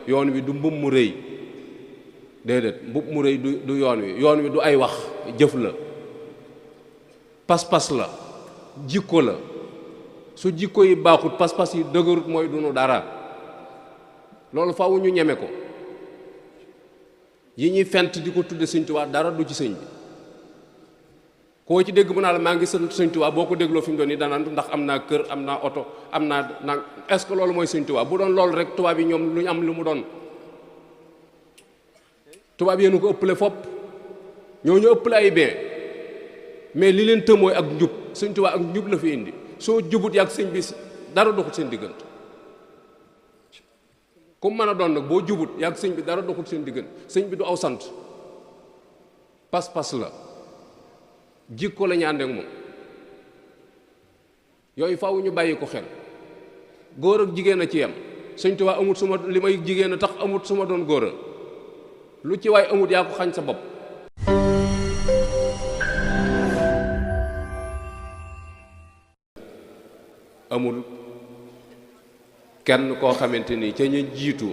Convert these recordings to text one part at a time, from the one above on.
yoon wi du mbub mu rëy déedéet mbub mu rëy du yoon wi du ay wax jëf la pas-pas la jikko la su jikko yi baaxut pas-pas yi dëgërut mooy dunu dara loolu faaw ñu ñeme ko yi ñuy fent di ko tudde Sëñ Tuubaa dara du ci sëñ bi koo ci dégg mu naa la maa ngi sant Sëñ Tuubaa boo ko dégloo fi mu doon nii danaan ndax am naa kër am naa oto am naa nag est-ce que loolu mooy Sëñ Tuubaa bu doon loolu rek tubaab yi ñoom lu ñu am lu mu doon tubaab yéen ko ëppale fopp ñoo ñu ëppale ay bien mais li leen tëmooy ak njub Sëñ Tuubaa ak njub la fi indi soo jubut yàgg sëñ bi dara doxut seen diggante comme mën a doon nag boo jubut yàgg sëñ bi dara doxut seen diggante sëñ bi du aw sant pas-pas la jikko la ñu ànd ak moom yooyu faaw ñu bàyyi ko xel góor ak jigéen a ci yem Sëñ Tuubaa amut suma li may jigéen a tax amut suma doon góor a lu ci waay amut yaa ko xañ sa bopp amul kenn koo xamante ni ca ñu jiitu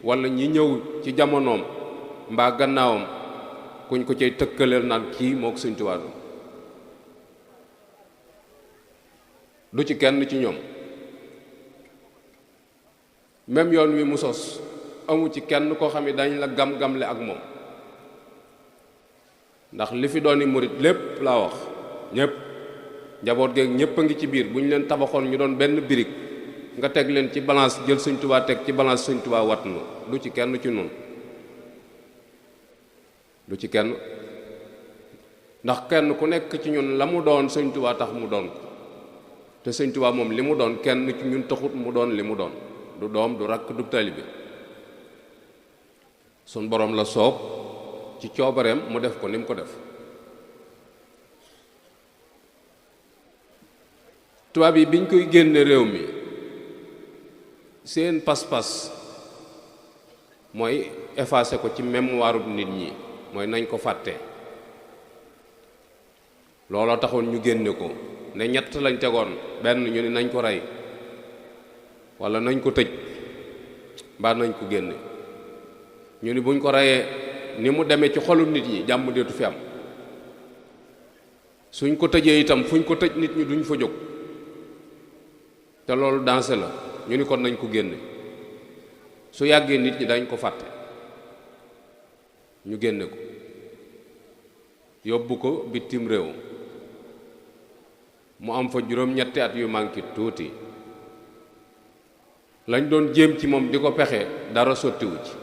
walla ñi ñëw ci jamonoom mbaa gannaawam kuñ ko cay tëkkaleel naan kii moo ko Sëñ Tuubaa du ci kenn ci ñoom même yoon wi mu sos amu ci kenn koo xam ne dañ la gam-gamle ak moom ndax li fi dooni murit lépp laa wax ñépp njaboot geeg ñépp a ngi ci biir bu ñu leen tabaxoon ñu doon benn birig nga teg leen ci balance jël Sëñ Tuubaa teg ci balance Sëñ Tuubaa wat nu du ci kenn ci noonu du ci kenn ndax kenn ku nekk ci ñun la mu doon Sëñ Tuubaa tax mu doon ko te Sëñ Tuubaa moom li mu doon kenn ci ñun taxut mu doon li mu doon du doom du rakk du taalibe sun borom la soob ci coobareem mu def ko ni mu ko def tubaab yi biñ koy génne réew mi seen pas-pas mooy effacer ko ci mémoire nit ñi mooy nañ ko fàtte looloo taxoon ñu génne ko ne ñett lañ tegoon benn ñu ni nañ ko rey walla nañ ko tëj mbaa nañ ko génne ñu ni buñ ko reyee ni mu demee ci xolu nit ñi jàmm deetu fi am suñ ko tëjee itam fuñ ko tëj nit ñi duñ fa jóg te loolu dansé la ñu ni kon nañ ko génne su yàggee nit ñi dañ ko fàtte ñu génne ko yóbbu ko bitim réew mu am fa juróom-ñetti at yu manqué tuuti lañ doon jéem ci moom di ko pexe dara sottiwu ci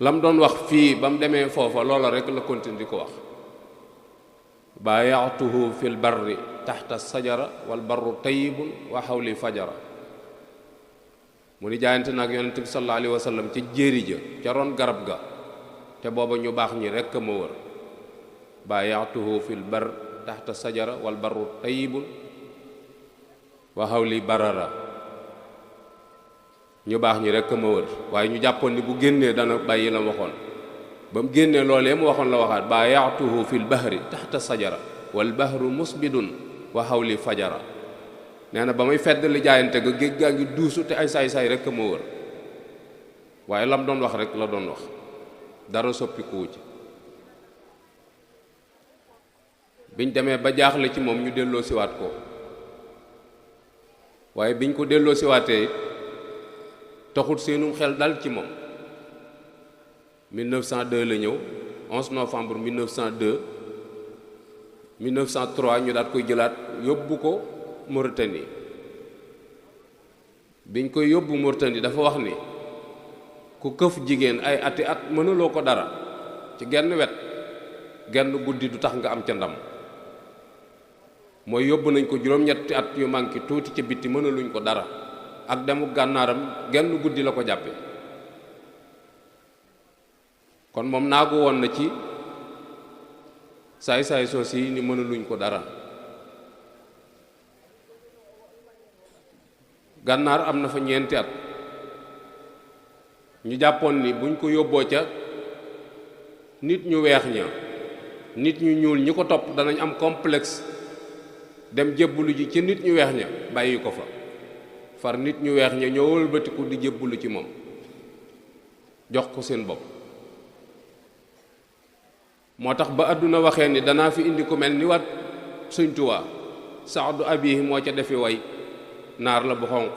lam doon wax fii ba mu demee foofa loola rek la continue di ko wax baayaatuhu fil barri taxta sajara wal barru tayyibun wa xawli fajara mu ni jaayante nag yonent bi sallallahu alayhi wa sallam ca jéeri ja ca ron garab ga te booba ñu baax ñi rekk ma wër baayaatuhu fil barri taxta sajara wal barru tayyibun wa xawli barara ñu baax ñi rekk ma wër waaye ñu jàppoon ni bu génnee dana bàyyi la waxoon ba mu génnee loolee mu waxoon la waxaat baayaatuhu fil bahri taxta sajara wal bahru musbidun wa xawli fajara nee na ba may fedd li jaayante ga géej gaa ngi duusu te ay saay-saay rekk ma wër waaye lam doon wax rek la doon wax dara soppikuwu ci biñ demee ba jaaxle ci moom ñu delloo siwaat ko waaye biñ ko delloo siwaatee taxut seenum xel dal ci moom 1902 la ñëw 11 novembre 1902 1903 ñu daat koy jëlaat yóbbu ko Mauritanie biñ koy yóbbu Mauritanie dafa wax ni ku këf jigéen ay ati at mënuloo ko dara ci genn wet genn guddi du tax nga am ca ndam mooy yóbbu nañ ko juróom-ñetti at yu manqué tuuti ca bitti mënuluñ ko dara ak demu gànnaaram genn guddi la ko jàppe kon moom naagu woon na ci saay-saay soos yi ni mënuluñ ko dara gànnaar am na fa ñeenti at ñu jàppoon ni buñ ko yóbboo ca nit ñu weex ña nit ñu ñuul ñi ko topp danañ am complexe dem jébbulu ji ci nit ñu weex ña bàyyi ko fa far nit ñu weex ña ñoo wëlbatiku di jébbulu ci moom jox ko seen bopp. moo tax ba àdduna waxee ni danaa fi indi ku mel ni wat Sëñ Tuubaa saadu abihi moo ca defi way naar la bu xonq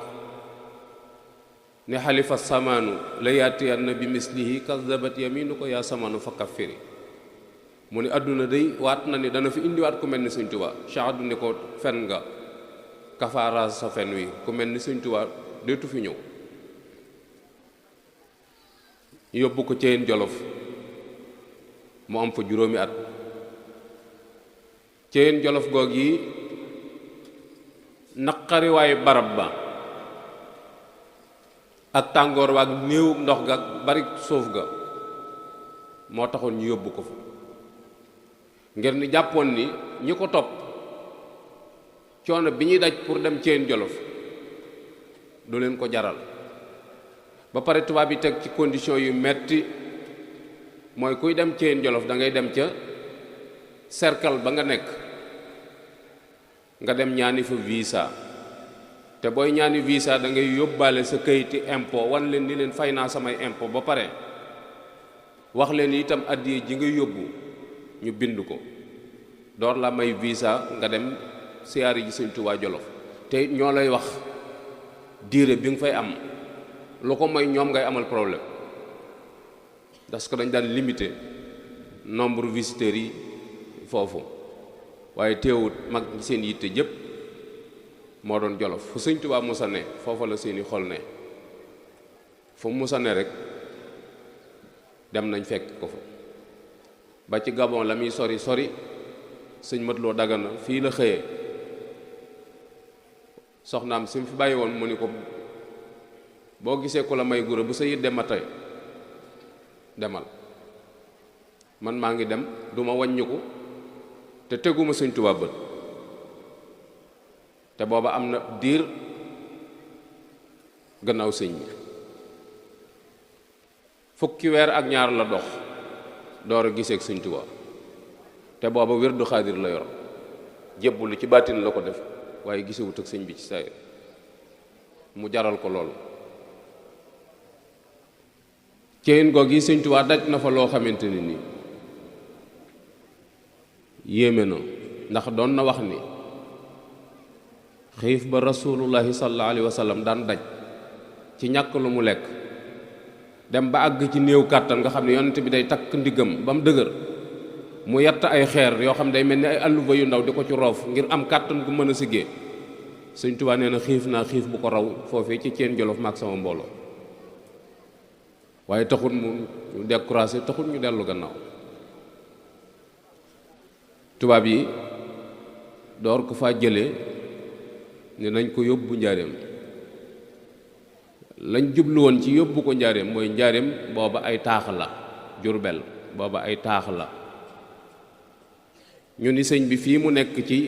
ni xalifa samaanu la yaatiyanna bi mislihi kazabat yaminu ko yaa samaanu fa kaffiri mu ni àdduna day waat na ni dana fi indiwaat ku mel ni Sëñ Tuubaa saadu ni ko fen nga kafaara sa fen wi ku mel ni Sëñ Tuubaa deetu fi ñëw. yóbbu ko Ceyeen Jolof mu am fa juróomi at. Ceyeen Jolof goog yi naqariwaayu barab ba ak tàngoor wa ak néew ndox ga ak bari suuf ga moo taxoon ñu yóbbu ko fa ngir ni jàppoon ni ñi ko topp coono bi ñuy daj pour dem Ceyeen Jolof du leen ko jaral. ba pare tubaab yi teg ci condition yu metti mooy kuy dem Ceyeen Jolof da ngay dem ca cercle ba nga nekk nga dem ñaani fa visa te booy ñaani visa da ngay yóbbaale sa kayiti impôt wan leen ni leen fay naa samay impôt ba pare wax leen itam addiye ji ngay yóbbu ñu bind ko door la may visa nga dem siyaari ji Sëñ Tuubaa Jolof te ñoo lay wax diire bi nga fay am lu ko mooy ñoom ngay amal problème parce que dañ daan limité nombre visiteurs yi foofu waaye teewut mag seen yitte jëpp moo doon Jolof fu Sëñ Tuubaa musa ne foofa la seeni xol ne fu musa ne rek dem nañ fekk ko fa ba ci Gabon la muy sori sori sëñ Mat Lo Dagana fii la xëyee soxnaam si mu fi bàyyi woon mu ni ko boo gisee ku la may gura bu sa yit dem ma tey demal man maa ngi dem duma wàññiku te teguma Sëñ Tuubaa bët te booba am na diir gannaaw sëñ bi fukki weer ak ñaar la dox door a gisee ak Sëñ Tuubaa te booba wérdu xaadir la yor jébbulu ci baatin la ko def waaye gisewut ak sëñ bi ci saayir mu jaral ko lool. Ceyeen goog yi Sëñ Tuubaa daj na fa loo xamante ni nii yéeme na ndax doon na wax ni xiif ba rasulullahi sallallahu alayhi wa sallam daan daj ci ñàkk lu mu lekk dem ba àgg ci néew kàttan nga xam ne yonent bi day takk ndiggam ba mu dëgër mu yatt ay xeer yoo xam ne day mel ni ay alluva yu ndaw di ko ci roof ngir am kàttan gu mën a siggee Sëñ Tuubaa nee na xiif naa xiif bu ko raw foofee ci Ceyeen Jolof maag sama mbooloo waaye taxul mu découragé taxul ñu dellu gannaaw tubaab yi door ko faa jëlee ne nañ ko yóbbu njaareem lañ jublu woon ci yóbbu ko njaareem mooy njaareem booba ay taax la Jurbel booba ay taax la ñu ni sëñ bi fii mu nekk ci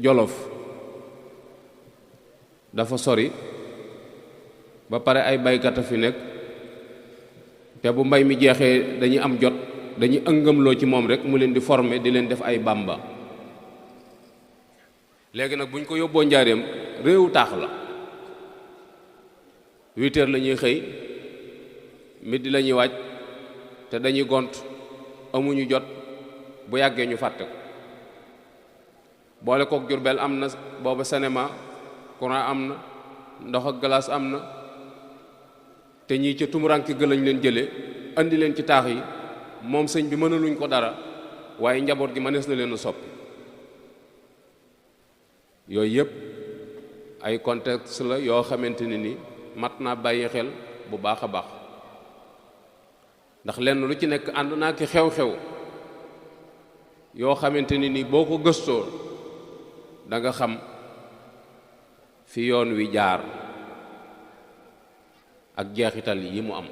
Jolof dafa sori ba pare ay baykat a fi nekk te bu mbay mi jeexee dañuy am jot dañuy ëngamloo ci moom rek mu leen di former di leen def ay bamba léegi nag bu ñu ko yóbboo njaareem réewu taax la 8 heures la ñuy xëy midi la ñuy wàcc te dañuy gont amuñu jot bu yàggee ñu fàtte ko boole kook Jurbel am na booba cinéma courant am na ndox ak glace am na te ñii ca tumuranke gëlañ leen jële andi leen ci taax yi moom sëñ bi mënaluñ ko dara waaye njaboot gi mënees na leen a soppi yooyu yëpp ay contexte la yoo xamante ne ni mat naa bàyyi xel bu baax a baax ndax lenn lu ci nekk ànd naa ki xew-xew yoo xamante ne ni boo ko gëstoo da nga xam fi yoon wi jaar ak jeexital yi mu am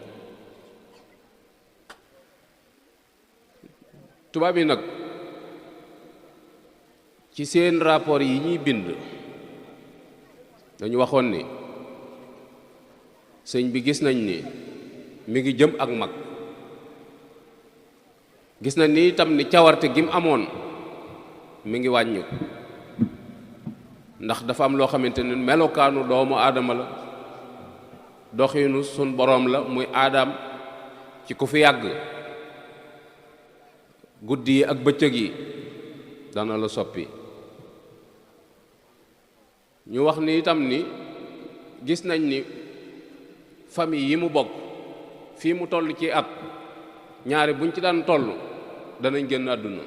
tubaab yi nag ci seen rapport yi ñuy bind dañu waxoon ni sëñ bi gis nañ ni mi ngi jëm ak mag gis nañ ni itam ni cawarte gi mu amoon mi ngi wàññu ndax dafa am loo xamante ne melokaanu doomu aadama la doxinu sun boroom la muy aadam ci ku fi yàgg guddi yi ak bëccëg yi dana la soppi. ñu wax ni itam ni gis nañ ni famille yi mu bokk fii mu toll ci at ñaari buñ ci daan toll danañ génn àdduna.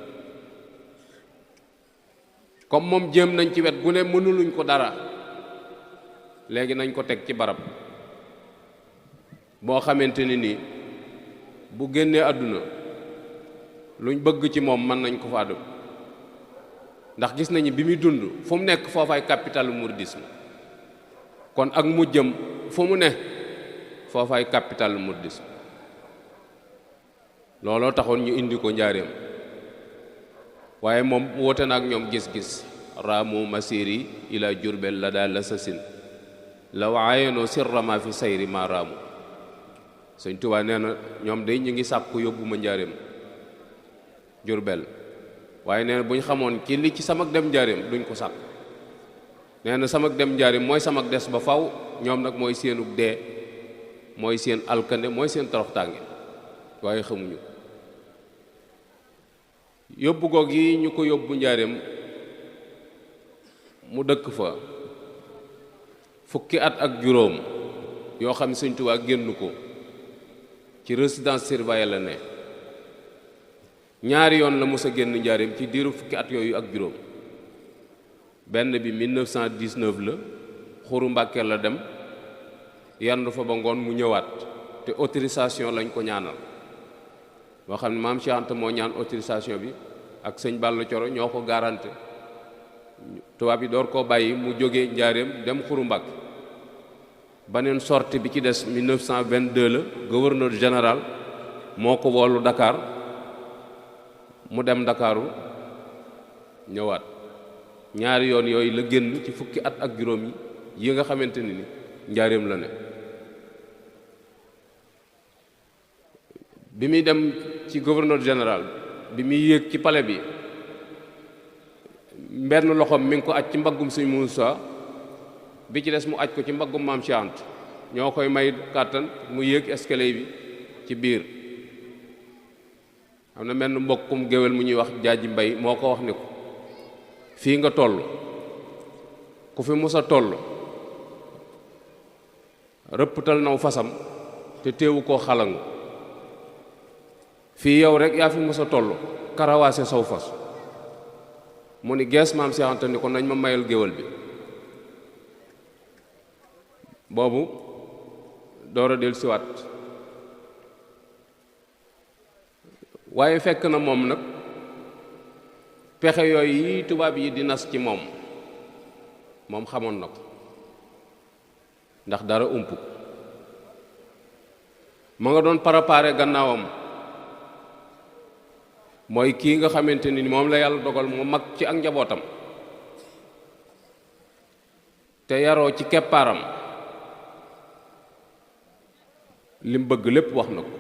comme moom jéem nañ ci wet gu ne mënuluñ ko dara léegi nañ ko teg ci barab boo xamante ni nii bu génnee àdduna luñ bëgg ci moom mën nañ ko fa def ndax gis nañu bi muy dund fu mu nekk foofaay capital mouridisme kon ak mujjëm fu mu ne foofaay capital mouridisme looloo taxoon ñu indi ko njaareem waaye moom woote na ak ñoom gis-gis raamu masiri ila jurbel la daal la sasin la waayenoo sirra ma fi sayri ma raamu. Sëñ Tuubaa nee na ñoom day ñu ngi sàkku yóbbu ma njaareem jurbel waaye nee na bu ñu xamoon ci li ci samak dem njaareem duñ ko sàkk. nee na samak dem njaareem mooy samak des ba faw ñoom nag mooy seenug dee mooy seen alkande mooy seen toroxtaange waaye xamuñu. yóbbu goog yi ñu ko yóbbu njaareem mu dëkk fa fukki at ak juróom yoo xam ne Sëñ Tuubaa génn ko ci résidence surveillée la ne. ñaari yoon la mos a génn njaareem ci diiru fukki at yooyu ak juróom. benn bi 1919 la Xuru Mbàkke la dem yandu fa ba ngoon mu ñëwaat te autorisation lañ ko ñaanal boo xam ne maam Cheikh Anta moo ñaan autorisation bi ak sëñ Balla Coro ñoo ko garanté tubaab yi door koo bàyyi mu jógee njaareem dem Xuru Mbàkke. beneen sortie bi ci des 1922 la gouverneur général moo ko woolu Dakar mu dem Ndakaaru ñëwaat. ñaari yoon yooyu la génn ci fukki at ak juróom yi nga xamante ni njaareem la ne. bi muy dem ci gouverneur général bi muy yéeg ci palais bi benn loxoom mi ngi ko aj ci mbaggum Sëñ Muusaa bi ci des mu aj ko ci mbaggum Maam Cheikh Anta ñoo koy may kàttan mu yéeg escalier bi ci biir. am na menn mbokkum géwél mu ñuy wax Jaaji Mbay moo ko wax ne ko fii nga toll ku fi musa toll rëpptal naw fasam te teewu koo xalangu fii yow rek yaa fi musa toll karawaase saw fas. mu ni gees Maam Cheikh Anta ni ko nañ ma mayal géwél bi. boobu door a del siwaat waaye fekk na moom nag pexe yooyu yi tubaab yi di nas ci moom xamoon na ko ndax dara ump ma nga doon préparé gannaawam mooy kii nga xamante ni moom la yàlla dogal mu mag ci ak njabootam te yaroo ci keppaaram lim bëgg lépp wax na ko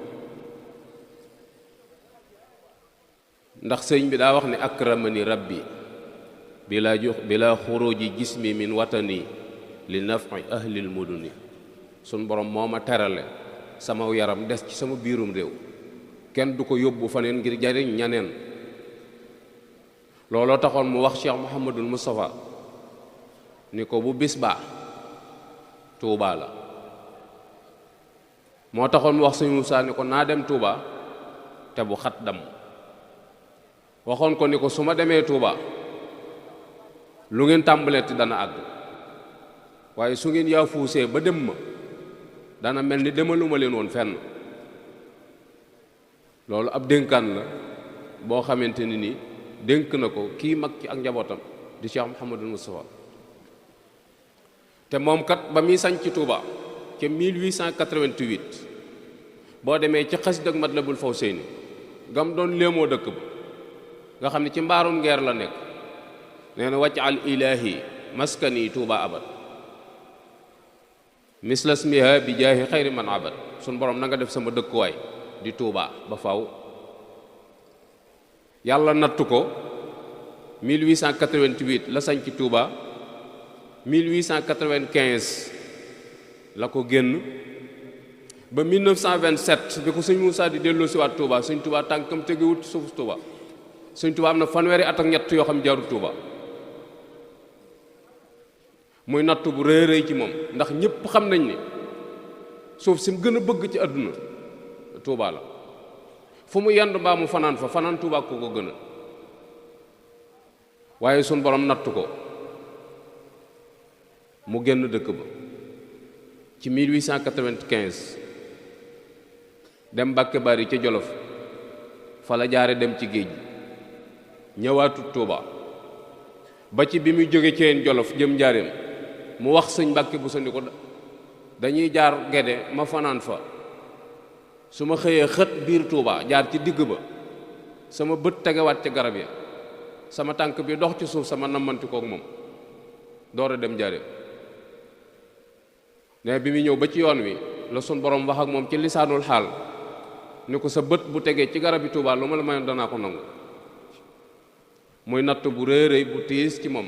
ndax sëñ bi daa wax ne akramani rabbi bila xuruji jismi min watani li nafi ahlil muduni. sun borom moo ma terale sama yaram des ci sama biirum réew kenn du ko yóbbu faneen ngir jariñ ñaneen. looloo taxoon mu wax Cheikh Mouhamadul Moustapha ni ko bu bis baa Tuubaa la. moo taxoon mu wax Sëñ Muusaa ni ko naa dem Tuubaa te bu xat dam. waxoon ko ni ko su ma demee Tuubaa lu ngeen tàmbaleeti dana àgg waaye su ngeen yaa fuusee ba dem ma dana mel ni demaluma leen woon fenn. loolu ab dénkaan la boo xamante ni nii dénk na ko kii mag ci ak njabootam di Cheikh Mouhamadul Moustapha. te moom kat ba muy sañ ci Touba ca 1888 boo demee ci xasida ak Matlabul Fawzayni gam doon léemoo dëkk ba nga xam ne ci mbaarum ngeer la nekk nee na wàcc al ilahi maskani Touba abad misla smiha bi jaahi xayri man abad. sun borom na nga def sama dëkkuwaay di Touba ba faw. yàlla nattu ko 1888 la sañ ci Touba 1895 la ko génn ba 1927 bi ko sëñ Moussa di delloo si waat Touba sëñ Touba tànkam tegewut ci suuf Touba sëñ Touba am na fanweeri at ak ñett yoo xam jaarut Touba muy natt bu rëy rëy ci moom ndax ñëpp xam nañ ni suuf si mu gën a bëgg ci àdduna Touba la fu mu yend mbaa mu fanaan fa fanaan Touba ko ko gën a waaye suñ borom natt ko mu génn dëkk ba ci 1895 dem Mbàkke Bari ca Jolof fa la jaare dem ci géej gi ñëwaatut Touba ba ci bi muy jóge Ceen Jolof jëm Njaaréem mu wax sëñ Mbàkke bu sandi ko dañuy jaar Gede ma fanaan fa su ma xëyee xët biir Touba jaar ci digg ba sama bët tegewaat ca garab ya sama tànk bi dox ci suuf sama nammanti kook moom door a dem Njaaréem ne bi muy ñëw ba ci yoon wi la sun borom wax ak moom ci lisaanul xaal ni ko sa bët bu tegee ci garabi Touba lu ma la mayoon danaa ko nangu muy natt bu rëy rëy bu tiis ci moom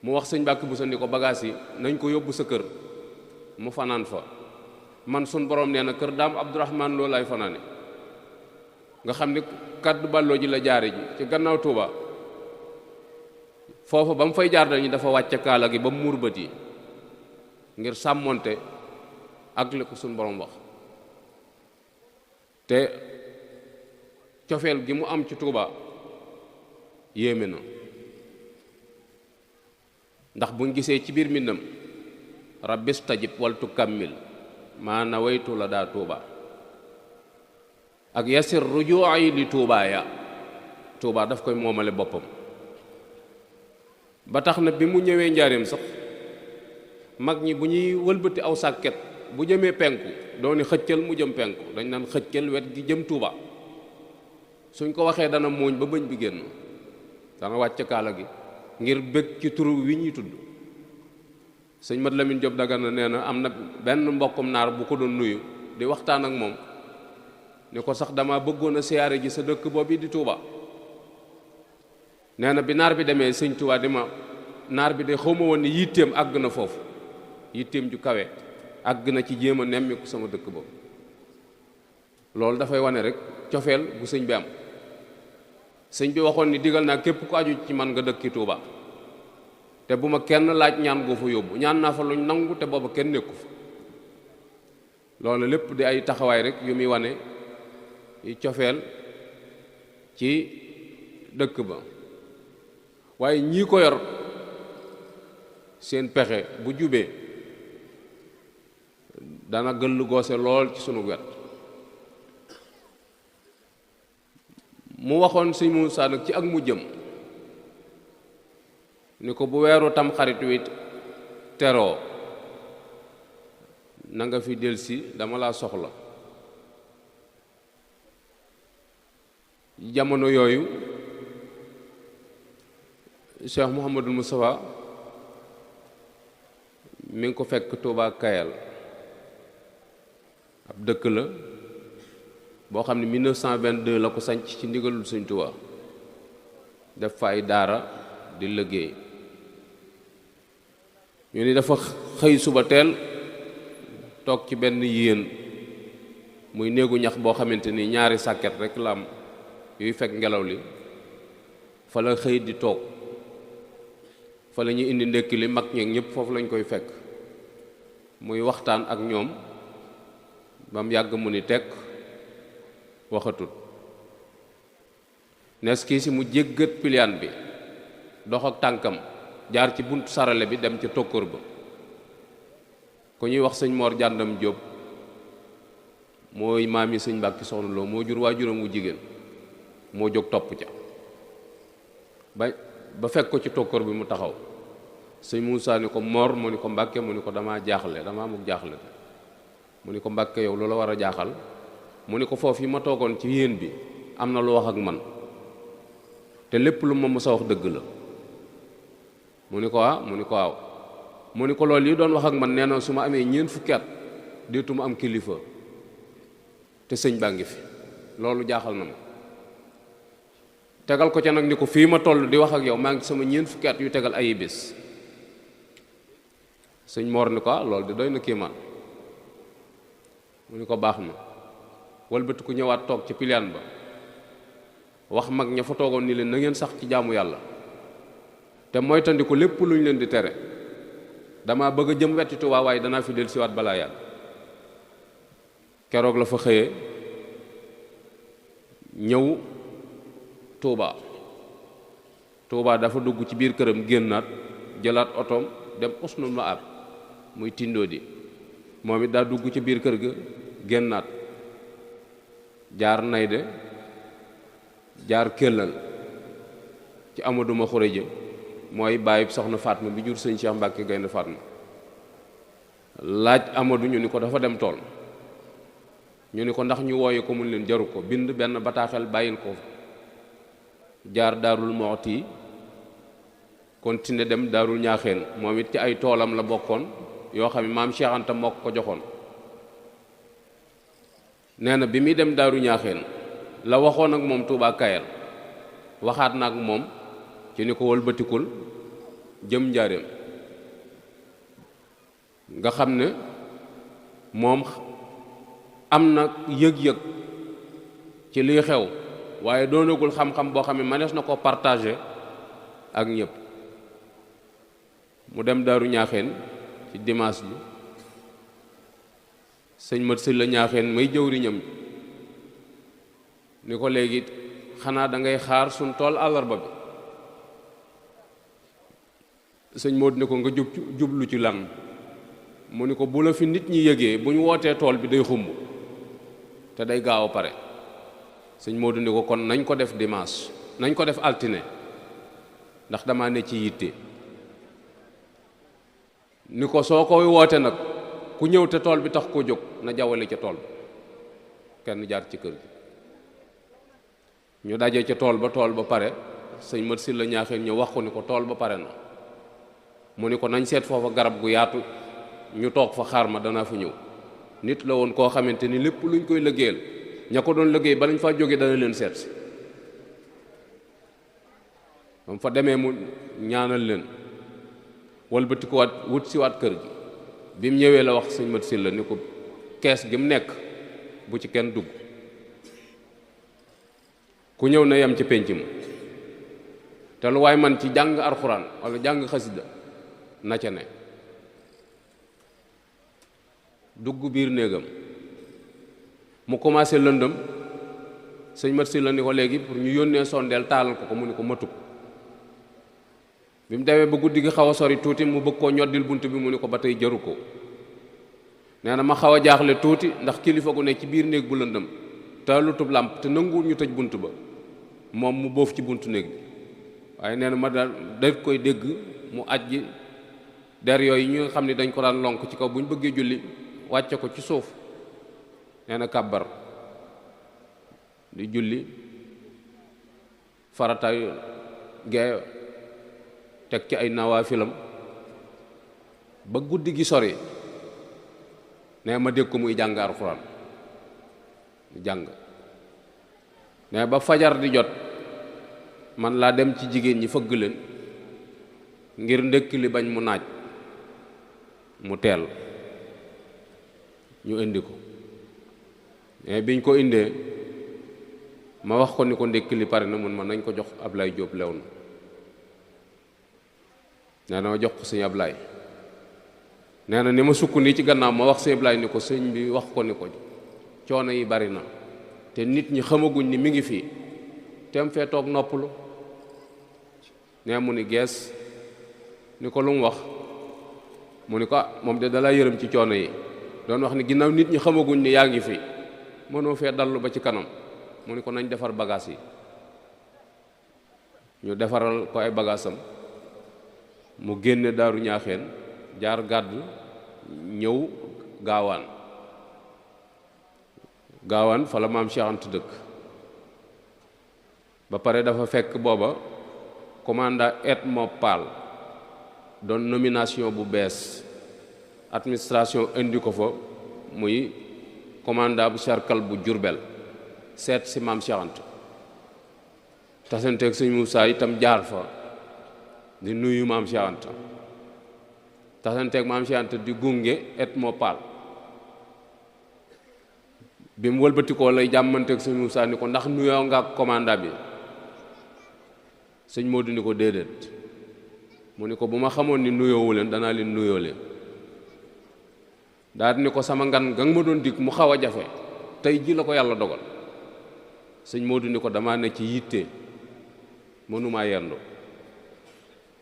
mu wax sëñ Mbàkke bu sa ni ko bagaas yi nañ ko yóbbu sa kër mu fanaan fa man sun borom nee na kër daam Abdourahman loolu lay fanaane nga xam ni kaddu balloo ji la jaare ji ci gannaaw Touba foofu ba mu fay jaar dañu dafa wàcce kaala gi ba mu muur bët yi ngir sàmmonte ak li ko sun borom wax te cofeel gi mu am ci Touba yéeme na ndax buñ gisee ci biir mbindam rabbis tajib waltu kammil maa nawaytu la daa Touba ak yasir rujuu'i li Touba ya Touba daf koy moomale boppam ba tax na bi mu ñëwee Njaaréem sax mag ñi bu ñuy wëlbati aw sàkket bu jëmee penku dooni xëccal mu jëm penku dañ naan xëccal wet gi jëm Touba suñ ko waxee dana muuñ ba bëñ bi génn dana wàcc kaala gi ngir bëgg ci turu wi ñuy tudd sëñ Mat Lamin Jóob Dagana nee na am na benn mbokkum naar bu ko doon nuyu di waxtaan ak moom ni ko sax dama bëggoon a siyaare ji sa dëkk boobu di Touba nee na bi naar bi demee sëñ Touba di ma naar bi de xawma woon ni yitteem àgg na foofu yitteem ju kawe àgg na ci jéem a nemmiku sama dëkk boobu loolu dafay wane rek cofeel bu sëñ bi am sëñ bi waxoon ni digal naa képp ku aju ci man nga dëkki Touba te bu ma kenn laaj ñaan goo fa yóbbu ñaan naa fa luñ nangu te booba kenn nekku fa loolu lépp di ay taxawaay rek yu muy wane cofeel ci dëkk ba waaye ñii ko yor seen pexe bu jubee dana gëll goose lool ci sunu wet mu waxoon sëñ Muusaa nag ci ak mu jëm ni ko bu weeru tam xarit wi teroo na nga fi delsi dama laa soxla jamono yooyu Cheikh Mouhamadul Moustapha mi ngi ko fekk Touba Kayal ab dëkk la boo xam ne 1922 la ko sanc ci ndigalul Sëñ Touba def fa ay daara di liggéey ñu ni dafa xëy suba teel toog ci benn yéen muy néegu ñax boo xamante ni ñaari sàkket rek la am yuy fekk ngelaw li fa la xëy di toog fa la ñuy indi ndekki li mag ñeeg ñëpp foofu lañ koy fekk muy waxtaan ak ñoom ba mu yàgg mu ni tekk waxatut nes kii si mu jéggat piliyaan bi dox ak tànkam jaar ci buntu sarale bi dem ca tokkoor ba ku ñuy wax sëñ Mor Jàndam Jóob mooy maam yi sëñ Mbàkke Soxna Lo moo jur waajuram wu jigéen moo jóg topp ca ba fekk ko ci tokkoor bi mu taxaw sëñ Muusaa ni ko Mor mu ni ko Mbàkke mu ni ko damaa jaaxle damaa amuk jaaxle mu ni ko Mbàkke yow loola war a jaaxal mu ni ko foofu yi ma toogoon ci yéen bi am na lu wax ak man te lépp lu ma mës a wax dëgg la mu ni ko mu ni ko waaw mu ni ko loolu yi doon wax ak man nee na su ma amee ñeent fukki at deetuma am kilifa te sëñ baa ngi fi loolu jaaxal na ma tegal ko ca nag ni ko fii ma toll di wax ak yow maa ngi sama ñeent fukki at yu tegal ay bés sëñ Mor ni ko loolu di doy na kéemaan mu ni ko baax na. walbati ku ñëwaat toog ci piliyaan ba wax mag ña fa toogoon ni leen na ngeen sax ci jaamu yàlla te moytandiku lépp lu ñu leen di tere, dama bëgg a jëm wetti Tuubaa waaye danaa fi del siwaat balaa yàlla. keroog la fa xëyee ñëw Tuubaa dafa dugg ci biir këram génnaat jëlaat otoom dem Usnul Maab muy tindoo di moom it daa dugg ci biir kër ga génnaat jaar Nayde jaar Kellal ci Amadou Ma Xureja mooy bàyyi soxna Fatma bi jur sëñ Cheikh Mbacke Gaynde Fatma. laaj Amadou ñu ni ko dafa dem tool, ñu ni ko ndax ñu wooye ko mun leen jaru ko, bind benn bataaxel bàyyil ko jaar Daarul Muxti continué dem Daarul Ñaaxeen moom it ci ay toolam la bokkoon yoo xam ne maam Cheikh Anta moo ko joxoon. nee na bi muy dem Daaru Ñaaxeen la waxoon ak moom Touba Kayal waxaat na ak moom ci ni ko wëlbatikul jëm njaareem, nga xam ne moom am na yëg-yëg ci liy xew waaye doonagul xam-xam boo xam ne manees na ko partagé ak ñëpp. mu dem Daaru Ñaaxeen ci dimanche bi sëñ Mat Silla Ñaaxeen may jëwriñam ni ko léegi xanaa da ngay xaar suñ tool àllarba bi. sëñ Modou ne ko nga jublu ci lan mu ni ko bu la fi nit ñi yëgee bu ñu wootee tool bi day xumb te day gaaw a pare. sëñ Modou ni ko kon nañ ko def dimanche, nañ ko def altine ndax dama ne ci yitte. ni ko soo koy woote nag ku ñëw te tool bi tax koo jóg na jawale ca tool bi, kenn jaar ci kër gi. ñu daje ca tool ba pare sëñ Mat Silla Ñaaxeen ñu wax ko ni ko tool ba pare na. mu ni ko nañ seet foofa garab gu yaatu ñu toog fa xaar ma danaa fa ñëw. nit la woon koo xamante ni lépp luñ koy liggéeyal ña ko doon liggéey ba lañ fa jóge dana leen seet si. ba fa demee mu ñaanal leen walbati ko waat wut si waat kër gi. bi mu ñëwee la wax sëñ Mat Silla ni ko kees gi mu nekk bu ci kenn dugg, ku ñëw na yem ci pénc ma te lu waay man ci jàng alxuraan wala jàng xasida na ca ne. dugg biir néegam mu commencé lëndëm sëñ Mat Silla ni ko léegi pour ñu yónnee sondeel taalal ko mu ni ko matu ko. bi mu demee ba guddi gi xaw a sori tuuti mu bëgg koo ñoddil bunt bi mu ni ko ba tey jaru ko. nee na ma xaw a jaaxle tuuti ndax kilifa gu ne ci biir néeg bu lëndëm taalutub làmp te nanguwul ñu tëj bunt ba moom mu boof ci buntu néeg bi. waaye nee na ma daal koy dégg mu ajji der yooyu ñu nga xam ne dañ ko daan lonk ci kaw bu ñu bëggee julli wàcce ko ci suuf. nee na kàbbar di julli farataay gee teg ci ay nawaafilam ba guddi gi sori. nee ma dégg ko muy jàng alxuraan jàng. nee ba fajar di jot man laa dem ci jigéen ñi fëgg leen ngir ndékk li bañ mu naaj mu teel ñu indi ko. mais biñ ko indee ma wax ko ni ko ndékk li pare na mun ma nañ ko jox Ablaye Diop lew na. nee na ma jox ko sëñ Ablaye. nee na ni ma sukk nii ci gannaaw ma wax sëñ Ablaye ni ko sëñ bi wax ko ni ko coono yi bari na te nit ñi xamaguñ ni mi ngi fii tem fee toog noppalu. nee mu ni gees ni ko lu mu wax mu ni ko moom de dalaa yërëm ci coono yi doon wax ni ginnaaw nit ñi xamaguñ ni yaa ngi fii mënoo fee dallu ba ci kanam mu ni ko nañ defar bagaas yi. ñu defaral ko ay bagaasam mu génne Daaru Ñaaxeen jaar gàdd ñëw gaawaan fa la maam Cheikh Anta dëkk. ba pare dafa fekk booba commandant Edmond Pal doon nomination bu bees administration indi ko fa muy commandant bu cercle bu Jurbel seet si maam Cheikh Anta. tasanteeg sëñ Moussa itam jaar fa di nuyu maam Cheikh Anta. tasanteeg maam Cheikh Anta di gunge Edmond Pal bi mu wëlbatikoo lay jàmmanteeg sëñ Moussa ni ko ndax nuyoo nga ak commanda bi. sëñ Modou ni ko déedéet. mu ni ko bu ma xamoon ni nuyoowu leen danaa leen nuyoo leen. daal ni ko sama ngan nga ma doon dig mu xaw a jafe tey ji la ko yàlla dogal. sëñ Modou ni ko damaa ne ci yitte mënumaa yendu.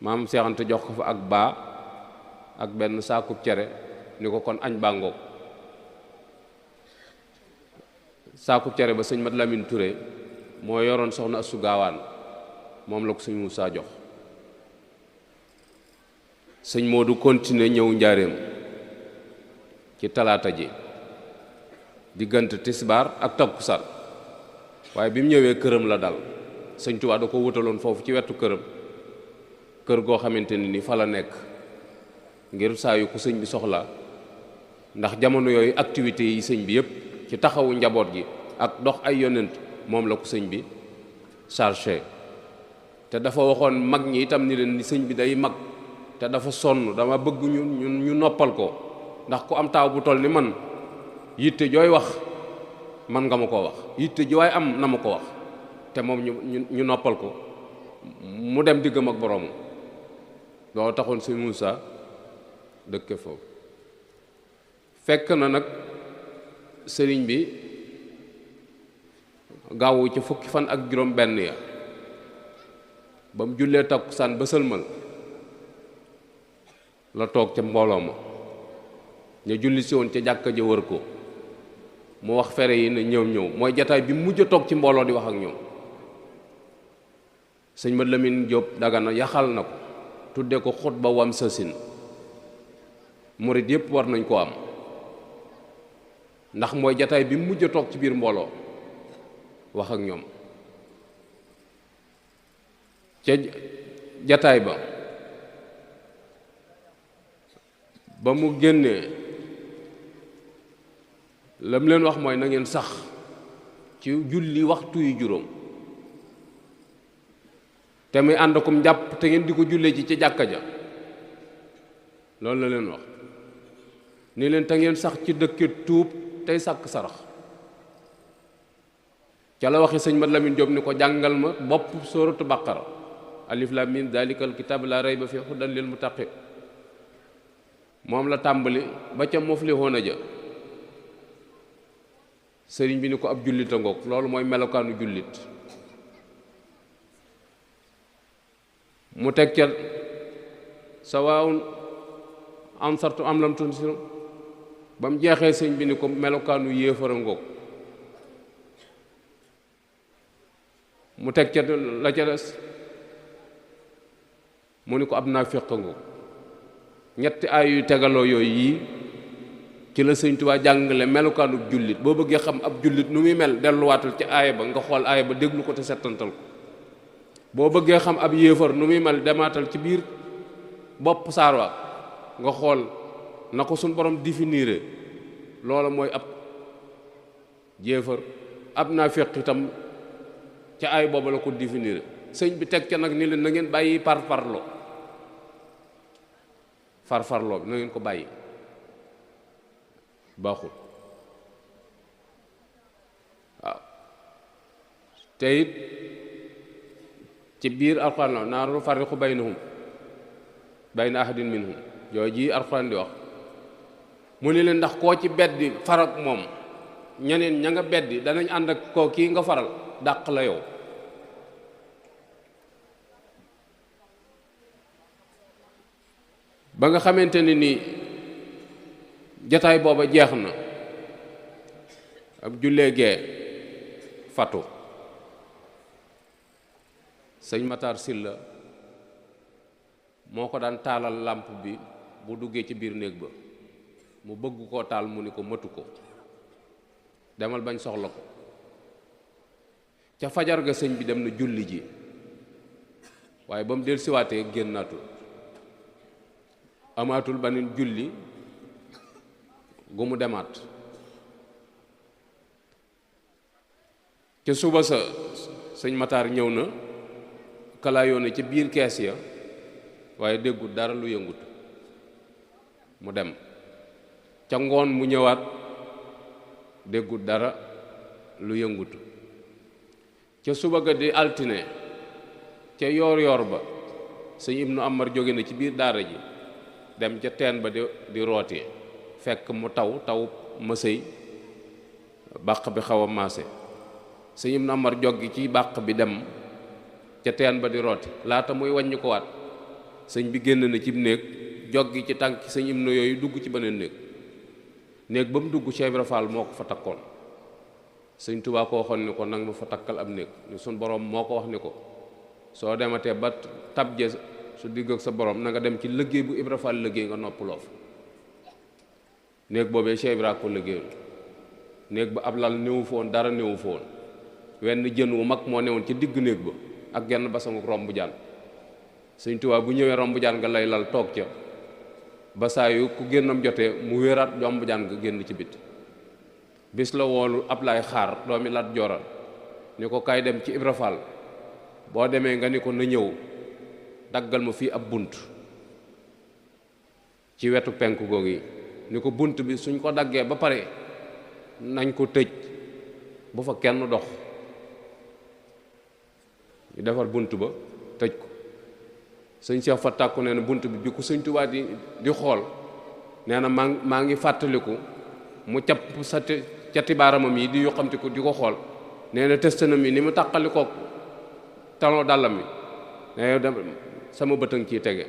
maam Seex Anta jox ko fa ak baa ak benn saakub cere ni ko kon añ bàngoog. saakub cere ba sëñ Mat Lamin Touré moo yoroon soxna Assu Gaawaan moom la ko sëñ Moussa jox. sëñ Modou continuer ñëw njaareem ci talaata ji diggante tisbaar ak takkusaan waaye bi mu ñëwee këram la dal. sëñ Tuubaa da ko wutaloon foofu ci wetu këram kër goo xamante ni fa la nekk ngir saa yu ko sëñ bi soxla ndax jamono yooyu activités yi sëñ bi yépp ci taxawu njaboot gi ak dox ay yonent moom la ko sëñ bi chargé. te dafa waxoon mag ñi itam ni leen ni sëñ bi day mag te dafa sonn dama bëgg ñu noppal ko ndax ku am taaw bu toll ni man yitte jooy wax man nga ma ko wax yitte ji waaye am na ma ko wax te moom ñu noppal ko mu dem diggam ak boroomu. loolu taxoon sëñ Moussa dëkke foofu. fekk na nag sëriñ bi gaawu ci fukki fan ak juróom benn ya ba mu jullee takkusaan ba sëlmal la toog ca mbooloo ma ñu julli si woon ca jàkka ja wër ko mu wax fere yi ne ñëw mooy jataay bi mujj a toog ci mbooloo di wax ak ñoom. sëñ Mat Lamin Jóob Dagana yaxal na ko tudde ko xutba wam sasin murit yépp war nañ ko am ndax mooy jataay bi mujj a toog ci biir mbooloo wax ak ñoom. ca jataay ba mu génnee lam leen wax mooy na ngeen sax ci julli waxtu yu juróom te muy ànd akum njàpp te ngeen di ko jullee ci ca jàkka ja. loolu la leen wax ni leen te ngeen sax ci dëkke tuub tey sàkk sarax. ca la waxe sëñ Mat Lamin Jóob ni ko jàngal ma bopp sóoratu Baqara alif lam mim dalikal kitab la rayba fi hudan lil muttaqin moom la tàmbali ba ca muflihuuna ja. sëriñ bi ni ko ab jullit a ngoog loolu mooy melokaanu jullit. mu teg ca sawaawun ansartu am lam tunsiru ba mu jeexee sëñ bi ni ko melokaanu yéefar a ngoog. mu teg ca la ca des mu ni ko ab naafiq a ngoog. ñetti aay yu tegaloo yooyu yii ci la sëñ Tuubaa jàngale melokaanu jullit. boo bëggee xam ab jullit nu muy mel delluwaatal ci aaya ba nga xool aaya ba déglu ko te settantal ko. boo bëggee xam ab yéefar nu muy mel demaatal ci biir bopp saar wa nga xool na ko suñ borom définir loola mooy ab yéefar. ab naafiq itam ca aay booba la ko définir. sëñ bi teg ca nag ni leen na ngeen bàyyi farfarloo bi na ngeen ko bàyyi baaxul. waaw te it ci biir alxuraan la naa nufarriqu bayna ahadin minhum yooyu ji alxuraan di wax mu ne leen ndax koo ci beddi farak moom ñeneen ña nga beddi danañ ànd ak koo kii nga faral dàq la yow. ba nga xamante ne ni jataay booba jeex na ab jullee gee fatu sëñ Matar Silla moo ko daan taalal làmp bi bu duggee ci biir néeg ba mu bëgg koo taal mu ni ko matu ko demal bañ soxla ko. ca fajar ga sëñ bi dem na julli ji waaye ba mu del siwaatee génnaatul amaatul banin julli gu mu demaat. ca suba sa sëñ Matar ñëw na kalaayoo na ca biir kees ya waaye déggut dara lu yëngut mu dem. ca ngoon mu ñëwaat déggut dara lu yëngutu. ca suba ga di altine ca yoor ba sëñ Ibnu Amar jóge na ci biir daara ji dem ca teen ba di rooti, fekk mu taw mësëy bàq bi xaw a maase. sëñ Ibnu Amar joggi ci bàq bi dem ca teen ba di rooti, laata muy wàññi ko waat sëñ bi génn na ci néeg joggi ci tànk sëñ Ibnu yooyu dugg ci beneen néeg ba mu dugg Cheikh Ibra Fall moo ko fa takkoon. sëñ Tuubaa ko waxoon ni ko nag ma fa takkal ab néeg, ni suñ borom moo ko wax ni ko soo dematee ba tabje su digg ak sa borom na nga dem ci liggéey bu Ibra Fall liggéey nga noppaloo fa. néeg boobee Cheikh Ibra ko liggéeyul. néeg ba ab lal néewu fa woon, dara néewu fa woon, wenn jën wu mag moo newoon ci digg néeg ba ak genn basangu romb jaan. sëñ Tuubaa bu ñëwee romb jaan nga lay lal toog ca ba saa yu ku génnam jotee mu wéeraat romb jaan nga génn ci bit. bis la woolu Ablaay Xaar doomi Lat Joora ni ko kaay dem ci Ibra Fall, boo demee nga ni ko na ñëw daggal ma fii ab bunt ci wetu penku googu yi, ni ko bunt bi suñ ko daggee ba pare nañ ko tëj bu fa kenn dox. ñu defar bunt ba tëj ko. sëñ Cheikh fa tàkku nee na bunt bi ku sëñ Tuubaa di xool nee na maa ngi fàttaliku mu capp sa cati baaramam yi di yuqamtiku di ko xool. nee na tëstanam yi ni mu tàqali kook talon dàllam mi nee na sama bëtëng ciy tege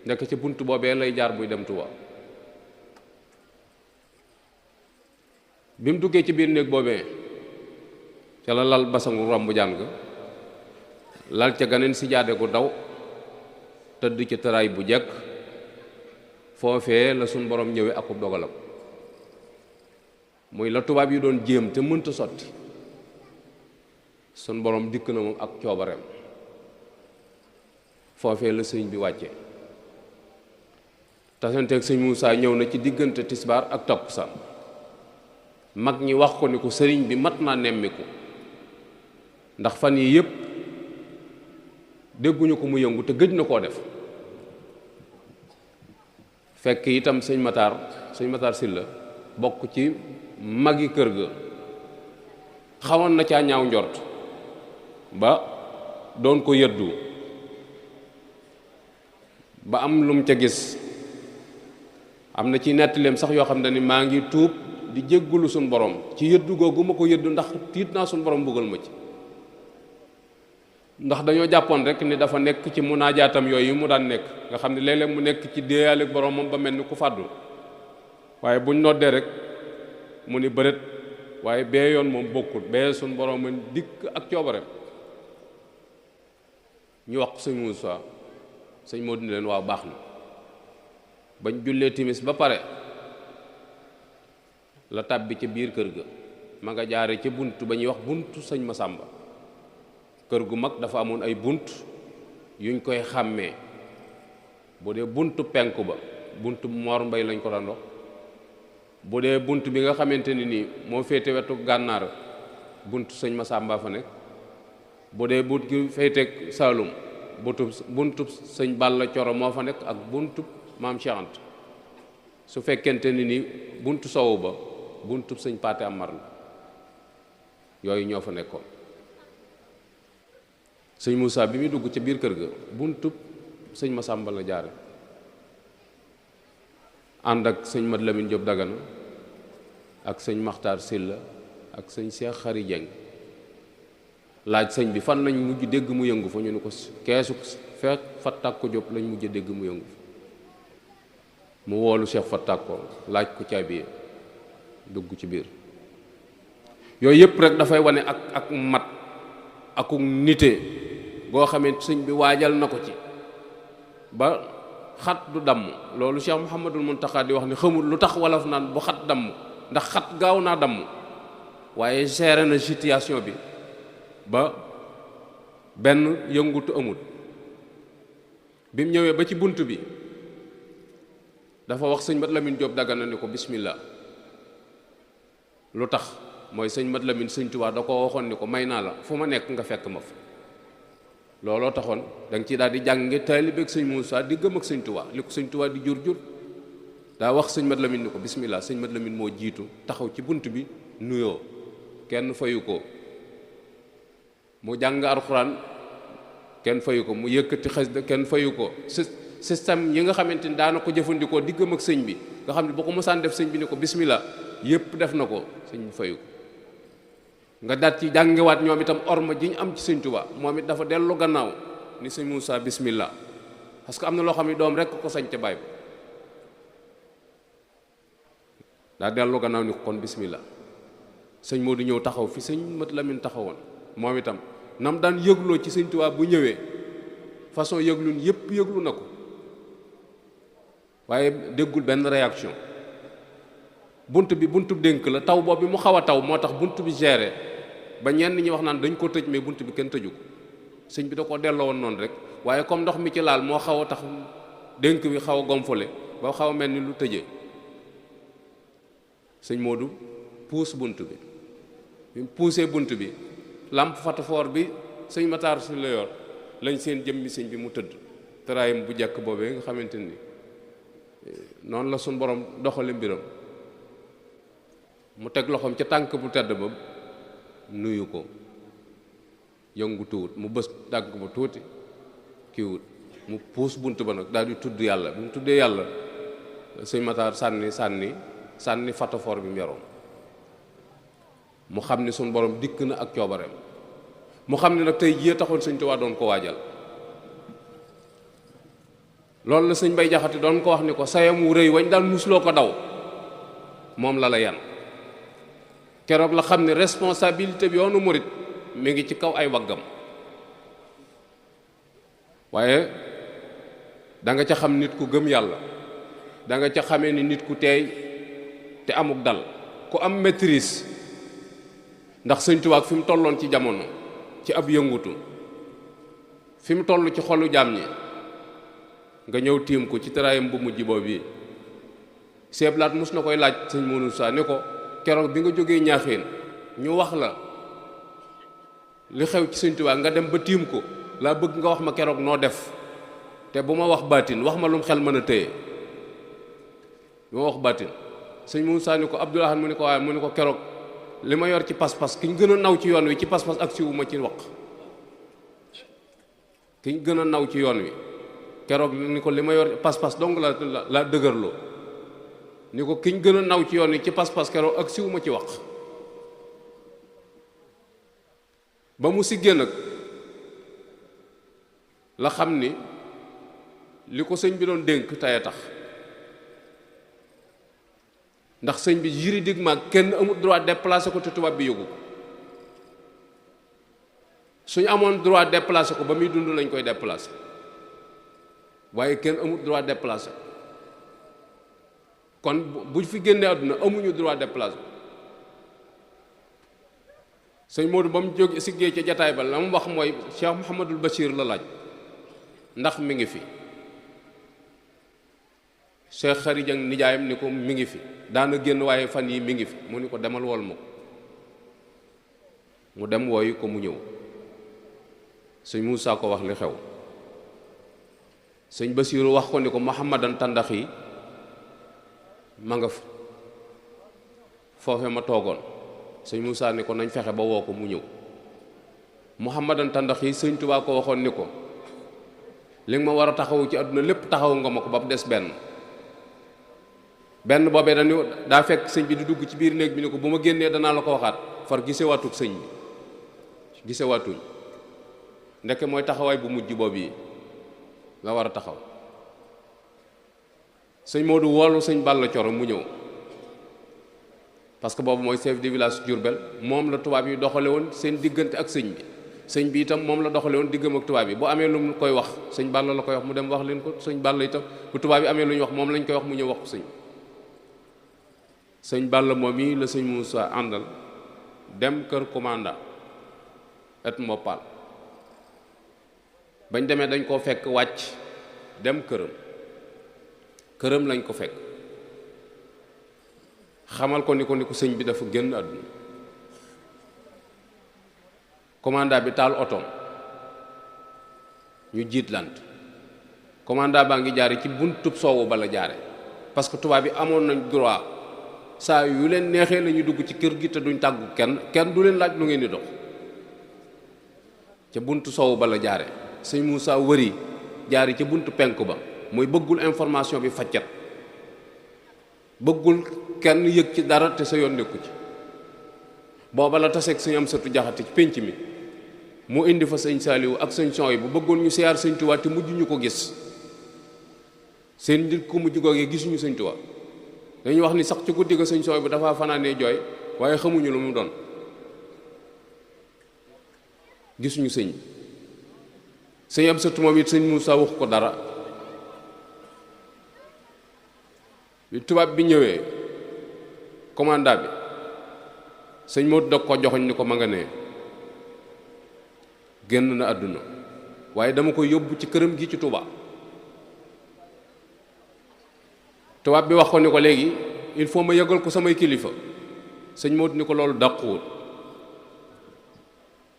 ndekk ci bunt boobee lay jaar buy dem Tuubaa. bi mu duggee ci biir néeg boobee ca la lal basangu romb jaan ga, lal ca ganeen si jaade gu daw tëdd ci tëraay bu jekk. foofee la suñ borom ñëwee akub dogalam, muy la tubaab yi doon jéem te mënta sotti, suñ borom dikk na moom ak coobareem. foofee la sëñ bi wàcce tasanteeg sëñ Moussa ñëw na ci diggante tisbaar ak takkusaan. mag ñi wax ko ni ko sëriñ bi mat naa nemmiku, ndax fan yi yépp dégguñu ko mu yëngu te gëj na koo def. fekk itam sëñ Matar Sylla bokk ci magi kër ga xawoon na caa ñaaw njort ba doon ko yëddu ba am lum ca gis. am na ci nettaleem sax yoo xam ne ni maa ngi tuub di jéggulu suñ borom ci yëddu googu ma ko yëddu ndax tiit naa suñ borom buggal ma ci. ndax dañoo jàppoon rek ni dafa nekk ci munaajaatam yooyu mu daan nekk nga xam ne léeg-léeg mu nekk ci déeyaale ak borom moom ba mel ni ku fàddu, waaye buñ noddee rek mu ni bërét. waaye bee yoon moom bokkul, bee suñ borom man dikk ak coobareem. ñu wax sëñ Moussa sëñ moo dina leen waaw baax na. bañ jullee timis ba pare la tàbbi ca biir kër ga, ma nga jaare ca bunt ba ñuy wax buntu sëñ Masamba. kër gu mag dafa amoon ay bunt yuñ koy xàmmee. bu dee buntu penku ba buntu Mor Mbay lañ ko daan wax. bu dee bunt bi nga xamante ni nii moo féete wetu gànnaar buntu sëñ Masamba fa nekk. bu dee bunt gi féete Saalum buntu sëñ Balla Coro moo fa nekk ak buntu maam Cheikh Anta. su fekkente ni nii buntu sowu ba buntu sëñ Paate Amar la. yooyu ñoo fa nekkoon. sëñ Moussa bi muy dugg ca biir kër ga buntub sëñ Masamba la jaare ànd ak sëñ Mat Lamin Jóob Dagana ak sëñ Maxtaar Silla ak sëñ Seex Xari Jeng. laaj sëñ bi fan lañ mujj dégg mu yëngu fa, ñu ne ko keesu fekk Fatak ko Jóob lañ mujj dégg mu yëngu fa. mu woolu Cheikh Fatak ko laaj ko caabi dugg ci biir. yooyu yëpp rek dafay wane ak mat akuk nite goo xamee sëñ bi waajal na ko ci ba xat du damm. loolu Cheikh Mouhamadul Muntaxa di wax ne xamul lu tax wolof naan bu xat damm, ndax xat gaaw naa damm, waaye géré na situation bi ba benn yëngutu amul. bi mu ñëwee ba ci bunt bi dafa wax sëñ Mat Lamin Jóob Dagana ni ko bismillah. lu tax mooy sëñ Mat Lamin sëñ Tuubaa da ko waxoon ni ko may naa la fu ma nekk nga fekk ma fa. looloo taxoon da nga ciy daal di jànge taalibeeg sëñ Moussa di gëm ak sëñ Tuubaa li ko sëñ Tuubaa di jur daa wax sëñ Mat Lamin ni ko bismillah. sëñ Mat Lamin moo jiitu taxaw ci bunt bi nuyoo, kenn fayu ko. mu jàng alxuraan kenn fayu ko, mu yëkkati xasida kenn fayu ko. système yi nga xamante ni daana ko jëfandikoo diggam ak sëñ bi nga xam ne boo ko mosaan def sëñ bi ni ko bismillah yépp def na ko, sëñ bi fayu ko. nga daat ci jàngewaat ñoom itam orma ji ñu am ci sëñ Tuubaa, moom it dafa dellu gannaaw ni sëñ Moussa bismillah, parce que am na loo xam ne doom rek ko sañ ca baay ba. daa dellu gannaaw ni ko kon bismillah. sëñ Modou ñëw taxaw fi sëñ Mat Lamin taxawoon, moom itam nam daan yëgloo ci sëñ Tuubaa bu ñëwee façon yëgluñ yépp yëglu na ko, waaye déggul benn réaction. bunt bi buntu dénk la, taw boobu mu xaw a taw moo tax bunt bi géré ba ñenn ñi wax naan dañ ko tëj, mais bunt bi kenn tëju ko. sëñ bi da ko delloo woon noonu rek, waaye comme ndox mi ci laal moo xaw a tax dénk bi xaw a gomfale ba xaw a mel ni lu tëjee. sëñ Modou puus bunt bi mu puusee bunt bi, lampe fatafoor bi sëñ Matar si la yor lañ seen jëmmi sëñ bi mu tëdd tëraayam bu jekk boobee nga xamante ni noonu la suñ borom doxale mbiram. mu teg loxoom ca tànk bu tedd ba nuyu ko, yëngu tuut, mu bës tànk ba tuuti kiiwut, mu puus bunt ba nag daal di tudd yàlla. bi mu tuddee yàlla sëñ Matar sànni fatafoor bi mu yoroon. mu xam ni suñ borom dikk na ak coobareem, mu xam ne nag tey jii taxoon sëñ Tuubaa doon ko waajal. loolu la sëñ Bay Jaxate doon ko wax ni ko sayam wu rëy wañ daan musloo ko daw moom la yan. keroog la xam ne responsabilité bi yoonu murit mi ngi ci kaw ay waggam. waaye da nga ca xam nit ku gëm yàlla, da nga ca xamee ni nit ku teey te amuk dal, ku am maîtrise. ndax sëñ Tuubaa fi mu tolloon ci jamono ci ab yëngutu, fi mu toll ci xolu jaam ñi, nga ñëw tiim ko ci tëraayam bu mujj boobu bi. seeblaat mus na koy laaj sëñ Moussa ne ko keroog bi nga jógee ñaaxeen ñu wax la li xew ci sëñ Tuubaa nga dem ba tiim ko, laa bëgg nga wax ma keroog noo def, te bu ma wax baatin, wax ma lum xel mën a téye. bu ma wax baatin sëñ Moussa ni ko Abdoulahan mu ni ko waaye mu ni ko keroog li ma yor ci pas-pas ki ñu gën a naw ci yoon wi ci pas-pas ak siwu ma ci wax, ki ñu gën a naw ci yoon wi keroog ni ko li ma yor pas-pas dong la dëgërloo, ni ko ki ñu gën a naw ci yoon wi ci pas-pas keroog ak siwu ma ci wax. ba mu siggee nag la xam ni li ko sëñ bi doon dénk tey a tax, ndax sëñ bi juridiquement kenn amul droit déplacer ko te tubaab bi yóbbu ko. suñu amoon droit déplacer ko ba muy dund lañ koy déplacer, waaye kenn amul droit déplacer kon bu fi génnee àdduna amuñu droit déplacer. sëñ Modou ba mu jóg siggee ca jataay ba la mu wax mooy Cheikh Mouhamadul Bachir la laaj ndax mi ngi fi. Cheikh Xari Jang nijaayam ni ko mi ngi fi, daana génn waaye fan yi mi ngi fi. mu ni ko demal wol ma ko. mu dem wooyu ko mu ñëw. sëñ Moussa ko wax li xew. sëñ Basiiru wax ko ni ko Muhammadan Tandax yi ma nga fa foofe ma toogoon. sëñ Moussa ni ko nañ fexe ba woo ko mu ñëw. Muhammadan Tandax yi sëñ Tuubaa ko waxoon ni ko li nga ma war a taxawu ci àdduna lépp taxawu nga ma ko ba mu des benn boobee dañu daa fekk sëñ bi di dugg ci biir néeg bi ni ko bu ma génnee danaa la ko waxaat, far gisewaatug sëñ bi gisewaatuñ. ndeke mooy taxawaay bu mujj boobu yi nga war a taxaw. sëñ Modou woolu sëñ Balla Coro mu ñëw, parce que boobu mooy chef de village Diourbel, moom la tubaab yi doxale woon seen diggante ak sëñ bi. sëñ bi itam moom la doxale woon diggam ak tubaab yi. bu amee lu mu koy wax sëñ Balla la koy wax mu dem wax leen ko. sëñ Balla itam bu tubaab yi amee lu ñu wax moom lañ koy wax mu ñëw wax ko sëñ Balla moom yi la sëñ Moussa àndal dem kër commandant et Mopal. bañ demee dañ koo fekk wàcc dem këram lañ ko fekk, xamal ko ni ko sëñ bi dafa génn àdduna. commandant bi taal otoom ñu jiitlant. commandant baa ngi jaare ci buntub soowu bala jaare parce que tubaab bi amoon nañ droit saa yu leen neexee la ñu dugg ci kër gi te duñ tàggu kenn du leen laaj lu ngeen di dox. ca buntu sowu ba la jaare sëñ Moussa wëri jaari ca buntu penku ba mooy bëggul information bi faccat bëggul kenn yëg ci dara te sa yoon nekku ci. booba la taseeg sëñ Amsatu Jaxate ci pénc mi mu indi fa sëñ Saaliwu ak sëñ Sooy bu bëggoon ñu siyaar sëñ Tuubaa te mujj ñu ko gis seen nit ku mujj googee gisuñu sëñ Tuubaa dañuy wax ni sax ci guddi ga sëñ Sooy bu dafa fanaanee jooy waaye xamuñu lu mu doon gisuñu sëñ Amsatu moom it sëñ Muusaa wax ko dara bi tubaab bi ñëwee commandant bi sëñ Moodu dog ko joxoñ ni ko ma nga nee génn na àdduna waaye dama koy yóbbu ci këram gi ci Touba. tubaab bi wax ko ni ko léegi il faut ma yëgal ko samay kilifa sëñ Moodu ni ko loolu dàquwul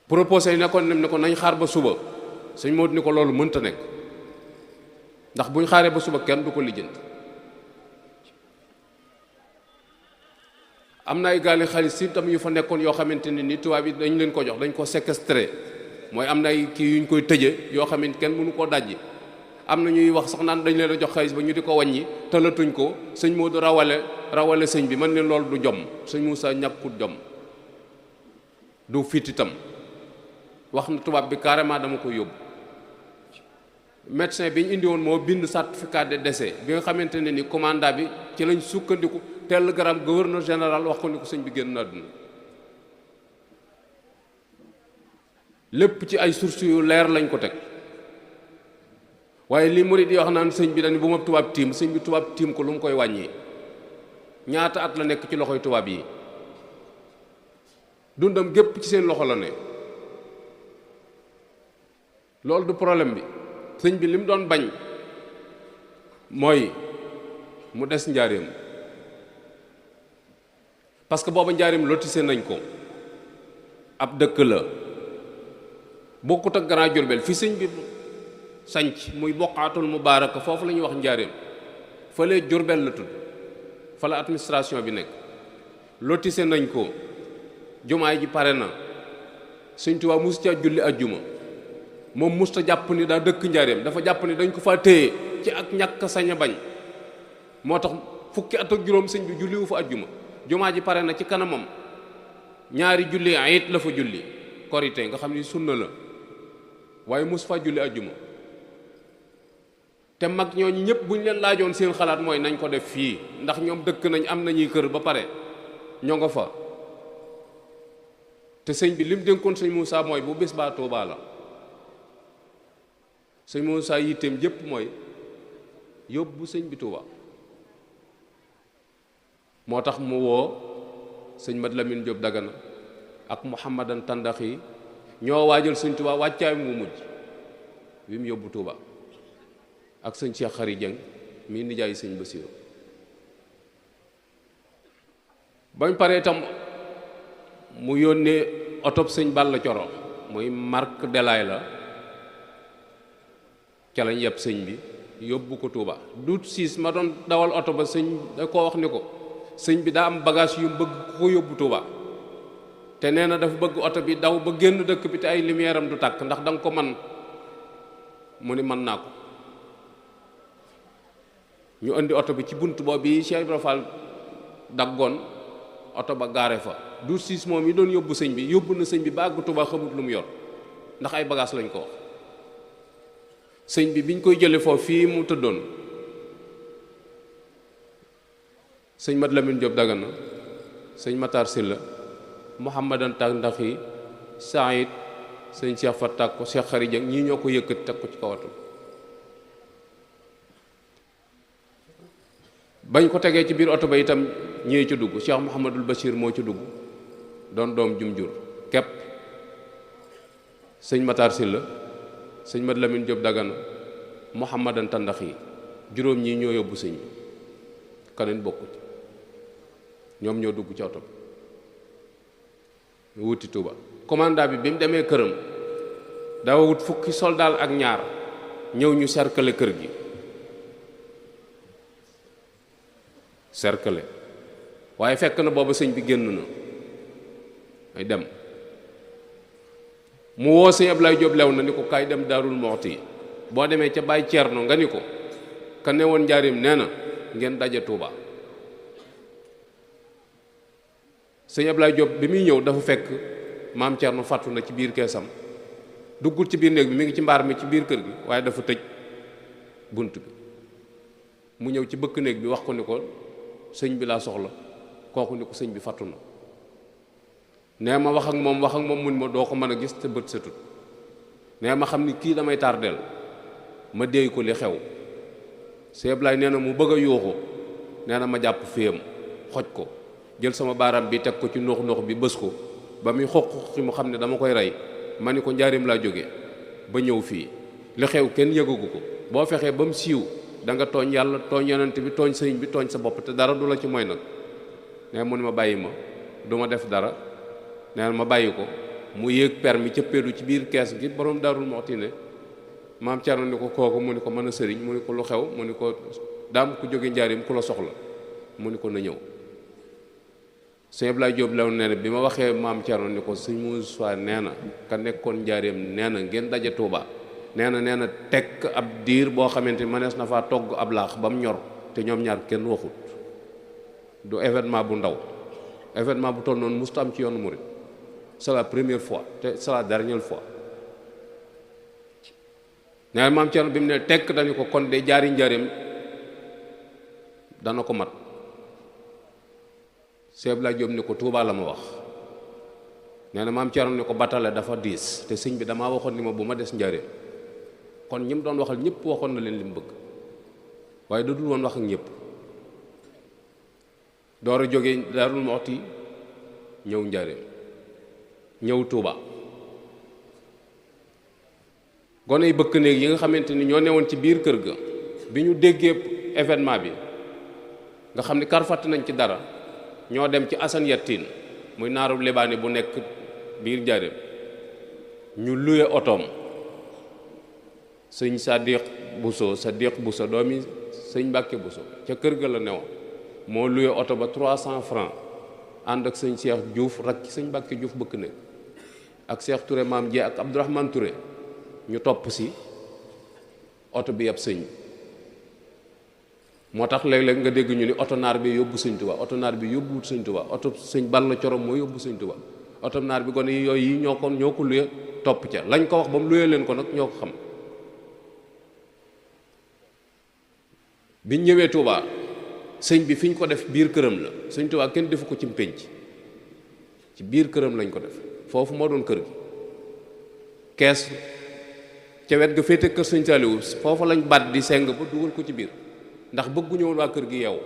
proposé ne ko nañ xaar ba suba sëñ Moodu ni ko loolu mënta nekk ndax buñ xaaree ba suba kenn du ko lijjanti. am na ay gaali xaalis si tam yu fa nekkoon yoo xamante ne ni tubaab yi dañ leen ko jox dañ ko séquestré mooy am na ay kii yuñ koy tëje yoo xamante kenn mënu koo dajji. am na ñuy wax sax naan dañ leen a jox xaalis ba ñu di ko wàññi tëlatuñ ko sëñ Moodu rawale sëñ bi man leen loolu du jom sëñ Moussa ñàkkut jom du fit itam wax na tubaab bi carrément dama koy yóbbu. médecin bi ñu indi woon moo bind certificat de décès bi nga xamante ne ni commandant bi ci lañ sukkandiku télégramme gouverneur général wax ko ni ko sëñ bi génn na àdduna lépp ci ay sources yu leer lañ ko teg. waaye li murid yi wax naan sëñ bi dañ bu ma tubaab tiim sëñ bi tubaab tiim ko lu mu koy wàññi ñaata at la nekk ci loxoy tubaab yi dundam gépp ci seen loxo la ne loolu du problème bi. sëñ bi li mu doon bañ mooy mu des njaareem parce que booba njaareem lotissé nañ ko ab dëkk la bokkut ak Grand Diourbel fi sëñ bi sanc muy boqaatul mubaaraka foofu la ñuy wax njaareem fële Diourbel la tudd fa la administration bi nekk lotissé nañ ko jumaay ji pare na sëñ Tuubaa musu ca julli ajjuma moom musta jàpp ni daa dëkk njaareem dafa jàpp ni dañ ko fa téye ci ak ñàkk sañ a bañ moo tax fukki at ak juróom sëñ bi julliwu fa ajjuma jumaa ji pare na ci kanamam ñaari julli ayit la fa julli korite nga xam ni sunna la waaye mus fa julli ajjuma te mag ñooñu ñëpp bu ñu leen laajoon seen xalaat mooy nañ ko def fii ndax ñoom dëkk nañ am nañuy kër ba pare ñoo nga fa te sëñ bi lim dénkoon sëñ Moussa mooy bu bés baa Tuubaa la sëñ Moussa yitteem jëpp mooy yóbbu sëñ bi Tuuba moo tax mu woo sëñ Mat Lamin Jóob Dagana ak Muhammadan Tandaxi ñoo waajal sëñ Tuuba wàccaay mu mujj bi mu yóbbu Tuuba ak sëñ Cheikh Xari Jeng mii nijaay sëñ Basiiru bañ paree itam mu yónnee otob sëñ Balla Coro muy marque Delaay la ca lañ yeb sëñ bi yóbbu ko Touba duut siis ma doon dawal oto ba sëñ da koo wax ni ko sëñ bi daa am bagage yu bëgg ko yóbbu Touba te nee na dafa bëgg oto bi daw ba génn dëkk bi te ay lumière am du tàkk ndax da nga ko man mu ni mën naa ko ñu indi oto bi ci bunt boobu yi Cheikh Ibra Fall daggoon oto ba gaare fa duut siis moom yi doon yóbbu sëñ bi yóbbu na sëñ bi ba àgg Touba xamut lu mu yor ndax ay bagage lañ ko wax sëñ bi biñ koy jële foofu fii mu tëddoon sëñ Mat Lamin Jóob Dagana sëñ Matar Silla Muhammadan Tandaxi Saïd sëñ Cheikh Fatak ko Cheikh Xari Jeng ñii ñoo ko yëkkati teg ko ci kawatam bañ ko tegee ci biir oto ba itam ñëwee ci dugg Cheikh Mouhamadul Bachir moo ci dugg doon doom jum jur képp sëñ Matar Silla sëñ Mat Lamin Jóob Dagana Muhammadan Tandaxi juróom ñii ñoo yóbbu sëñ bi kaneen bokkut ñoom ñoo dugg ci oto bi wuti Tuuba commandant bi mu demee këram daa wut fukki soldaal ak ñaar ñëw ñu cercle kër gi cercle waaye fekk na booba sëñ bi génn na ay dem mu woo sëñ Ablaye Diop lew na ni ko kaay dem Daarul Muxti boo demee ca Baay Ceerno nga ni ko ka ne woon njaarim nee na ngeen daje Tuuba. sëñ Ablaye Diop bi muy ñëw dafa fekk maam Ceerno fàttu na ci biir keesam duggul ci biir néeg bi mi ngi ci mbaar mi ci biir kër gi waaye dafa tëj bunt bi. mu ñëw ci bëkk néeg bi wax ko ni ko sëñ bi laa soxla kooku ni ko sëñ bi fàttu na nee ma wax ak moom mun ma doo ko mën a gis te bët setut nee ma xam ni kii damay tardeel ma déey ko li xew Sëñ Ablaay nee na mu bëgg a yuuxu nee na ma jàpp féem xoj ko jël sama baaraam bi teg ko ci noox noox bi bës ko ba muy xoq mu xam ne dama koy rey ma ni ko njaarim laa jóge ba ñëw fii li xew kenn yëgagu ko boo fexee ba mu siiw da nga tooñ yàlla tooñ yonent bi tooñ sëñ bi tooñ sa bopp te dara du la ci mooy nag nee mu ni ma bàyyi ma du ma def dara nee na ma bàyyi ko mu yéeg permi cëppeelu ci biir kees gi borom Daarul Muxti ne maam Cerno ni ko kooku mu ni ko mën a sëriñ mu ni ko lu xew mu ni ko daam ku jóge njaarim ku la soxla mu ni ko na ñëw. sëñ Ablaye Diop lew nee na bi ma waxee maam Cerno ni ko sëñ Muusaa nee na ka nekkoon njaarim nee na ngeen daje Tuuba nee na tekk ab diir boo xamante ni mënees na faa togg ab laax ba mu ñor te ñoom ñaar kenn waxut. du événement bu ndaw événement bu toll noonu musta am ci yoonu murid c'est la première fois te c'est la dernière fois. nee na maam Cerno bi mu ne tekk dañu ko kon de jaari njaarim dana ko mat. Sëñ Ablaye Diop ni ko Tuuba la ma wax nee na maam Cerno ni ko batale dafa diis te sëñ bi damaa waxoon ni ma bu ma des njaarim kon ñi mu doon waxal ñëpp waxoon na leen li mu bëgg waaye da dul woon wax ak ñëpp. door a jóge Daarul Muxti ñëw njaarim ñëw Tuuba gone yi bëkk néeg yi nga xamante ni ñoo newoon ci biir kër ga bi ñu déggee événement bi nga xam ni karfat nañ ci dara ñoo dem ci Asan Yattin muy naaru lebaani bu nekk biir njaarim ñu luye otoom sëñ Sadiq Buso doomi sëñ Mbàkke Buso ca kër ga la newoon moo luye oto ba 300 francs ànd ak sëñ Cheikh Diouf rak sëñ Mbàkke Diouf bëkk néeg ak Cheikh Touré maam Jee ak Abdourahmane Touré ñu topp si oto bi yab sëñ moo tax léeg-léeg nga dégg ñu ni oto naar bi yóbbu sëñ Tuubaa oto naar bi yóbbuwut sëñ Tuubaa oto sëñ Balla Coro moo yóbbu sëñ Tuubaa oto naar bi gone yi yooyu yi ñoo ko luye topp ca lañ ko wax ba mu luye leen ko nag ñoo ko xam. biñ ñëwee Tuubaa sëñ bi fi ñu ko def biir këram la sëñ Tuubaa kenn defu ko ci pénc ci biir këram lañ ko def foofu moo doon kër gi kees ca wet ga féete kër sëñ Saaliwu foofu lañ bat di seng ba dugal ko ci biir ndax bëgguñu woon waa kër gi yeewu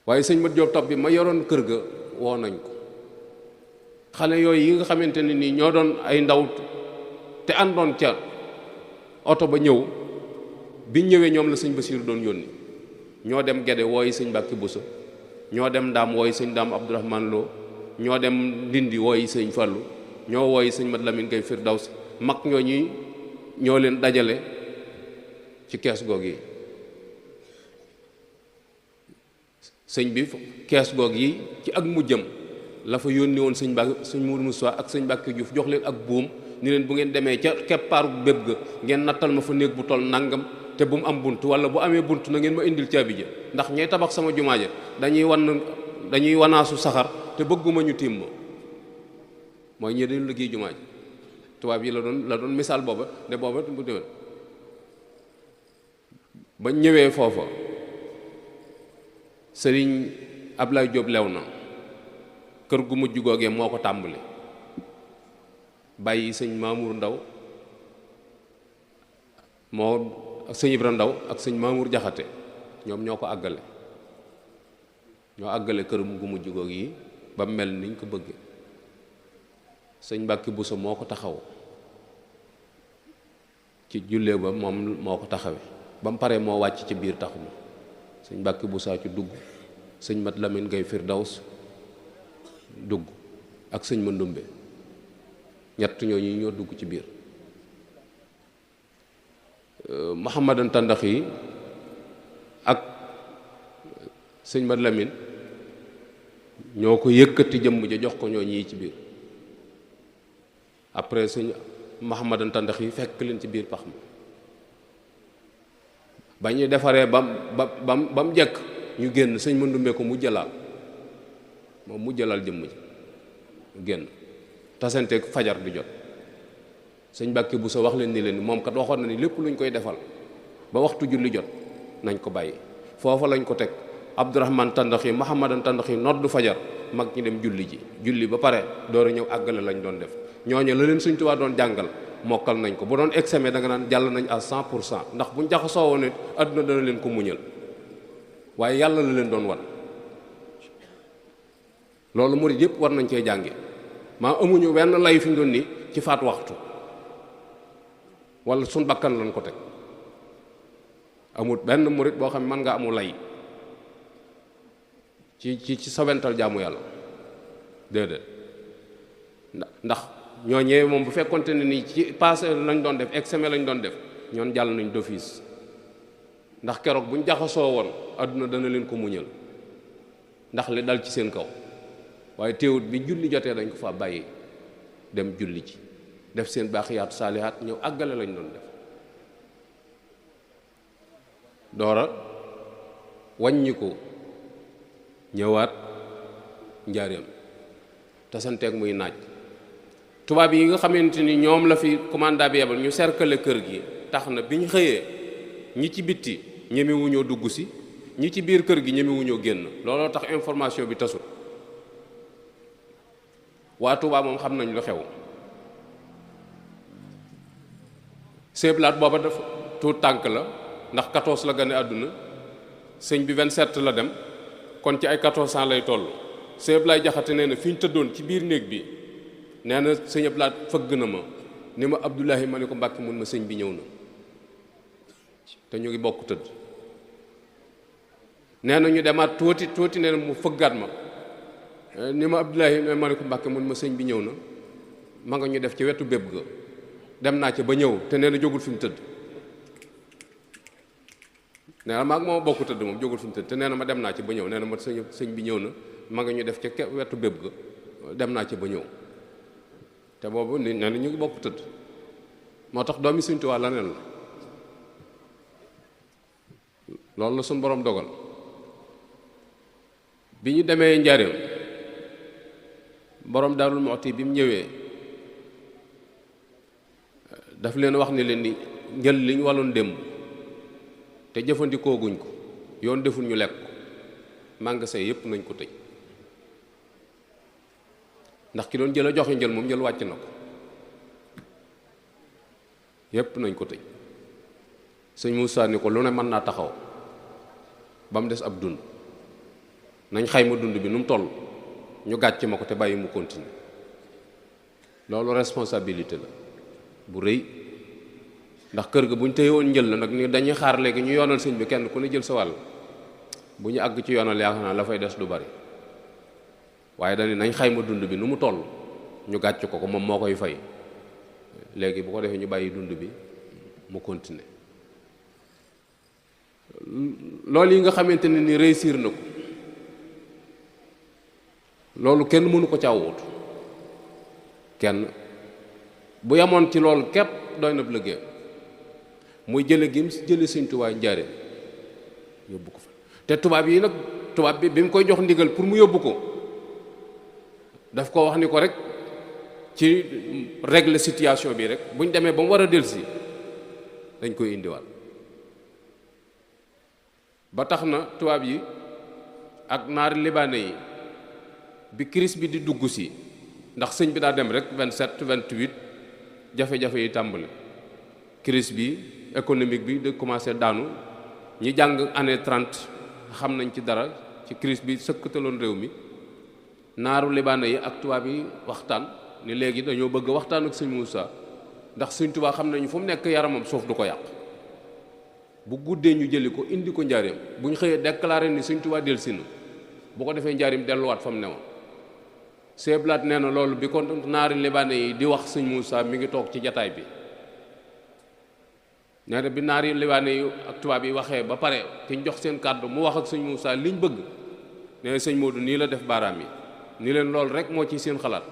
waaye sëñ Mat Jóob topp bi ma yoroon kër ga woo nañ ko xale yooyu yi nga xamante ne nii ñoo doon ay ndaw te àndoon ca oto ba ñëw biñ ñëwee ñoom la sëñ Basiiru doon yónni ñoo dem Gede wooyi sëñ Mbàkke Buso ñoo dem Ndaam wooyi sëñ Ndaam Abdourahmane Lo ñoo dem Ndindi wooyi sëñ Fallu ñoo wooyi sëñ Mat Lamin Gay Firdaws mag ñooñu ñoo leen dajale ci kees goog yi sëñ bi kees goog yi ci ak mujjam la fa yónni woon sëñ Mourou Moussa ak sëñ Mbàkke Diouf jox leen ak buum ni leen bu ngeen demee ca keppaaru bépp ga ngeen nattal ma fa néeg bu toll nangam te bu mu am bunt wala bu amee bunt na ngeen ma indil caabi ja ndax ñay tabax sama jumaa ja dañuy wanaasu saxar te bëgguma ñu tiim ma mooy ñi dañu liggéey jumaa ji tubaab yi la doon misaal booba ne booba bu déwén bañ ñëwee foofa sëriñ Ablaye Diop lew na kër gu mujj googee moo ko tàmbali bàyyi sëñ Mamour Ndaw moo ak sëñ Ibra Ndaw ak sëñ Mamour Jaxate ñoom ñoo ko àggale kër gu mujj goog yi ba mel niñ ko bëggee sëñ Mbàkke Buso moo ko taxaw ci jullee ba moom moo ko taxawe ba mu paree moo wàcc ci biir taxu mi sëñ Mbàkke Buso ci dugg sëñ Mat Lamin Gay Firdaws dugg ak sëñ Mandumbe ñett ñooñu ñoo dugg ci biir Muhammadan Tandax yi ak sëñ Mat Lamin ñoo ko yëkkati jëmm ja jox ko ñoo ñii ci biir. après sëñ Mahamadan Tandax yi fekk leen ci biir pax ma ba ñu defaree ba mu jekk ñu génn sëñ Mandumbe ko mu jëlaal moom mu jëlaal jëmm ji génn tasanteeg fajar di jot sëñ Mbàkke bu sa wax leen ni leen moom kat waxoon na ni lépp luñ koy defal ba waxtu julli jot nañ ko bàyyi. foofa lañ ko teg Abdourahman Tandax yi Mahamadan Tandax yi noddu fajar mag ñi dem julli ba pare door a ñëw àggale lañ doon def. ñooñu la leen Sëñ Tuubaa doon jàngal mokkal nañ ko bu doon examen da nga naan jàll nañ à 100% ndax buñ jaxasoo woon it àdduna dana leen ko muñal waaye yàlla la leen doon wan. loolu murid yëpp war nañ cee jànge maa amuñu wenn lay fi ñu doon ni ci faat waxtu wala suñ bakkan lañ ko teg amul benn murid boo xam ne mën nga amul lay ci sawental jaamu yàlla déedéet ndax ñooñee moom bu fekkonte ne nii ci passé lañ doon def examen lañ doon def ñoon jàll nañ d'office ndax keroog buñ jaxasoo woon àdduna dana leen ko muñal ndax li dal ci seen kaw waaye teewut bi julli jotee dañ ko fa bàyyi dem julli ci def seen baaxiyaatu saalihaat ñëw àggale lañ doon def doora wàññi ko ñëwaat njaareem te santeeg muy naaj tubaab yi nga xamante ni ñoom la fi commandant bi yebal ñu cercle kër gi tax na bi ñu xëyee ñi ci bitti ñemewuñoo dugg si ñi ci biir kër gi ñemewuñoo génn looloo tax information bi tasut waa tubaab moom xam nañ lu xew seeblaat booba dafa tuut tànk la ndax 14 la gane àdduna sëñ bi 27 la dem kon ci ay 14 ans lay toll seeblaay jaxate nee na fi ñu tëddoon ci biir néeg bi nee na sëñ Ablaat fëgg na ma ni ma Abdoulahi ma ne ko Mbàkke mun ma sëñ bi ñëw na te ñu ngi bokk tëdd nee na ñu demaat tuuti nee na mu fëggaat ma ni ma Abdoulahi ma ne ko Mbàkke mun ma sëñ bi ñëw na ma nga ñu def ci wetu béb ga dem naa ci ba ñëw te nee na jógul fi mu tëdd nee na maa ngi moom bokk tëdd moom jógul fi mu tëdd te nee na ma dem naa ci ba ñëw nee na ma sëñ bi ñëw na ma nga ñu def ci wetu béb ga dem naa ci ba ñëw te boobu ni nee na ñu ngi bokk tëdd moo tax doomi Sëñ Tuubaa la neen la loolu la suñ borom dogal bi ñu demee njaareem borom Daarul Muxti bi mu ñëwee daf leen wax ni leen ni njël li ñu waloon démb te jëfandikoo guñ ko yoon deful ñu lekk ko magasin yépp nañ ko tëj ndax ki doon jël a joxe njël moom njël wàcc na ko yépp nañ ko tëj sëñ Moussa ni ko lu ne mën naa taxaw ba mu des ab dund nañ xayma dund bi nu mu toll ñu gàcc ma ko te bàyyi mu continuer loolu responsabilité la bu rëy ndax kër ga bu ñu téye woon njël la nag ni dañuy xaar léegi ñu yoonal sëñ bi kenn ku ne jël sa wàll bu ñu àgg ci yoonal yaakaar naa la fay des du bari waaye dañu nañ xayma dund bi nu mu toll ñu gàcc ko moom moo koy fay léegi bu ko defee ñu bàyyi dund bi mu continuer loolu yi nga xamante ne ni réussir na ko loolu kenn mënu ko caawut kenn bu yamoon ci loolu képp doy na liggéey muy jële gi mu jële Sëñ Tuubaa Njaaréem yóbbu ko fa te tubaab yi nag tubaab bi mu koy jox ndigal pour mu yóbbu ko daf ko wax ni ko rek ci régler situation bi rek bu ñu demee ba mu war a dellusi dañ koy indiwaat ba tax na tubaab yi ak naari libaane yi bi crise bi di dugg si ndax sëñ bi daa dem rek 27 28 jafe-jafe yi tàmbali crise bi économique bi de commencé daanu ñi jàng année 30 xam nañ ci dara ci crise bi sëkkataloon réew mi naaru libaane yi ak tubaab yi waxtaan ni léegi dañoo bëgg waxtaan ak sëñ Moussa ndax sëñ Tuubaa xam nañu fu mu nekk yaramam suuf du ko yàq bu guddee ñu jëli ko indi ko njaareem bu ñu xëyee déclaré ni sëñ Tuubaa dellusi na bu ko defee njaareem delluwaat fa mu newoon seeblaat nee na loolu bi ko naari libaane yi di wax sëñ Moussa mi ngi toog ci jataay bi nee na bi naar yi liwaane yu ak tubaab yi waxee ba pare ki ñu jox seen kàddu mu wax ak sëñ Moussa liñ bëgg nee na sëñ Modou nii la def baaraam yi ni leen loolu rek moo ci seen xalaat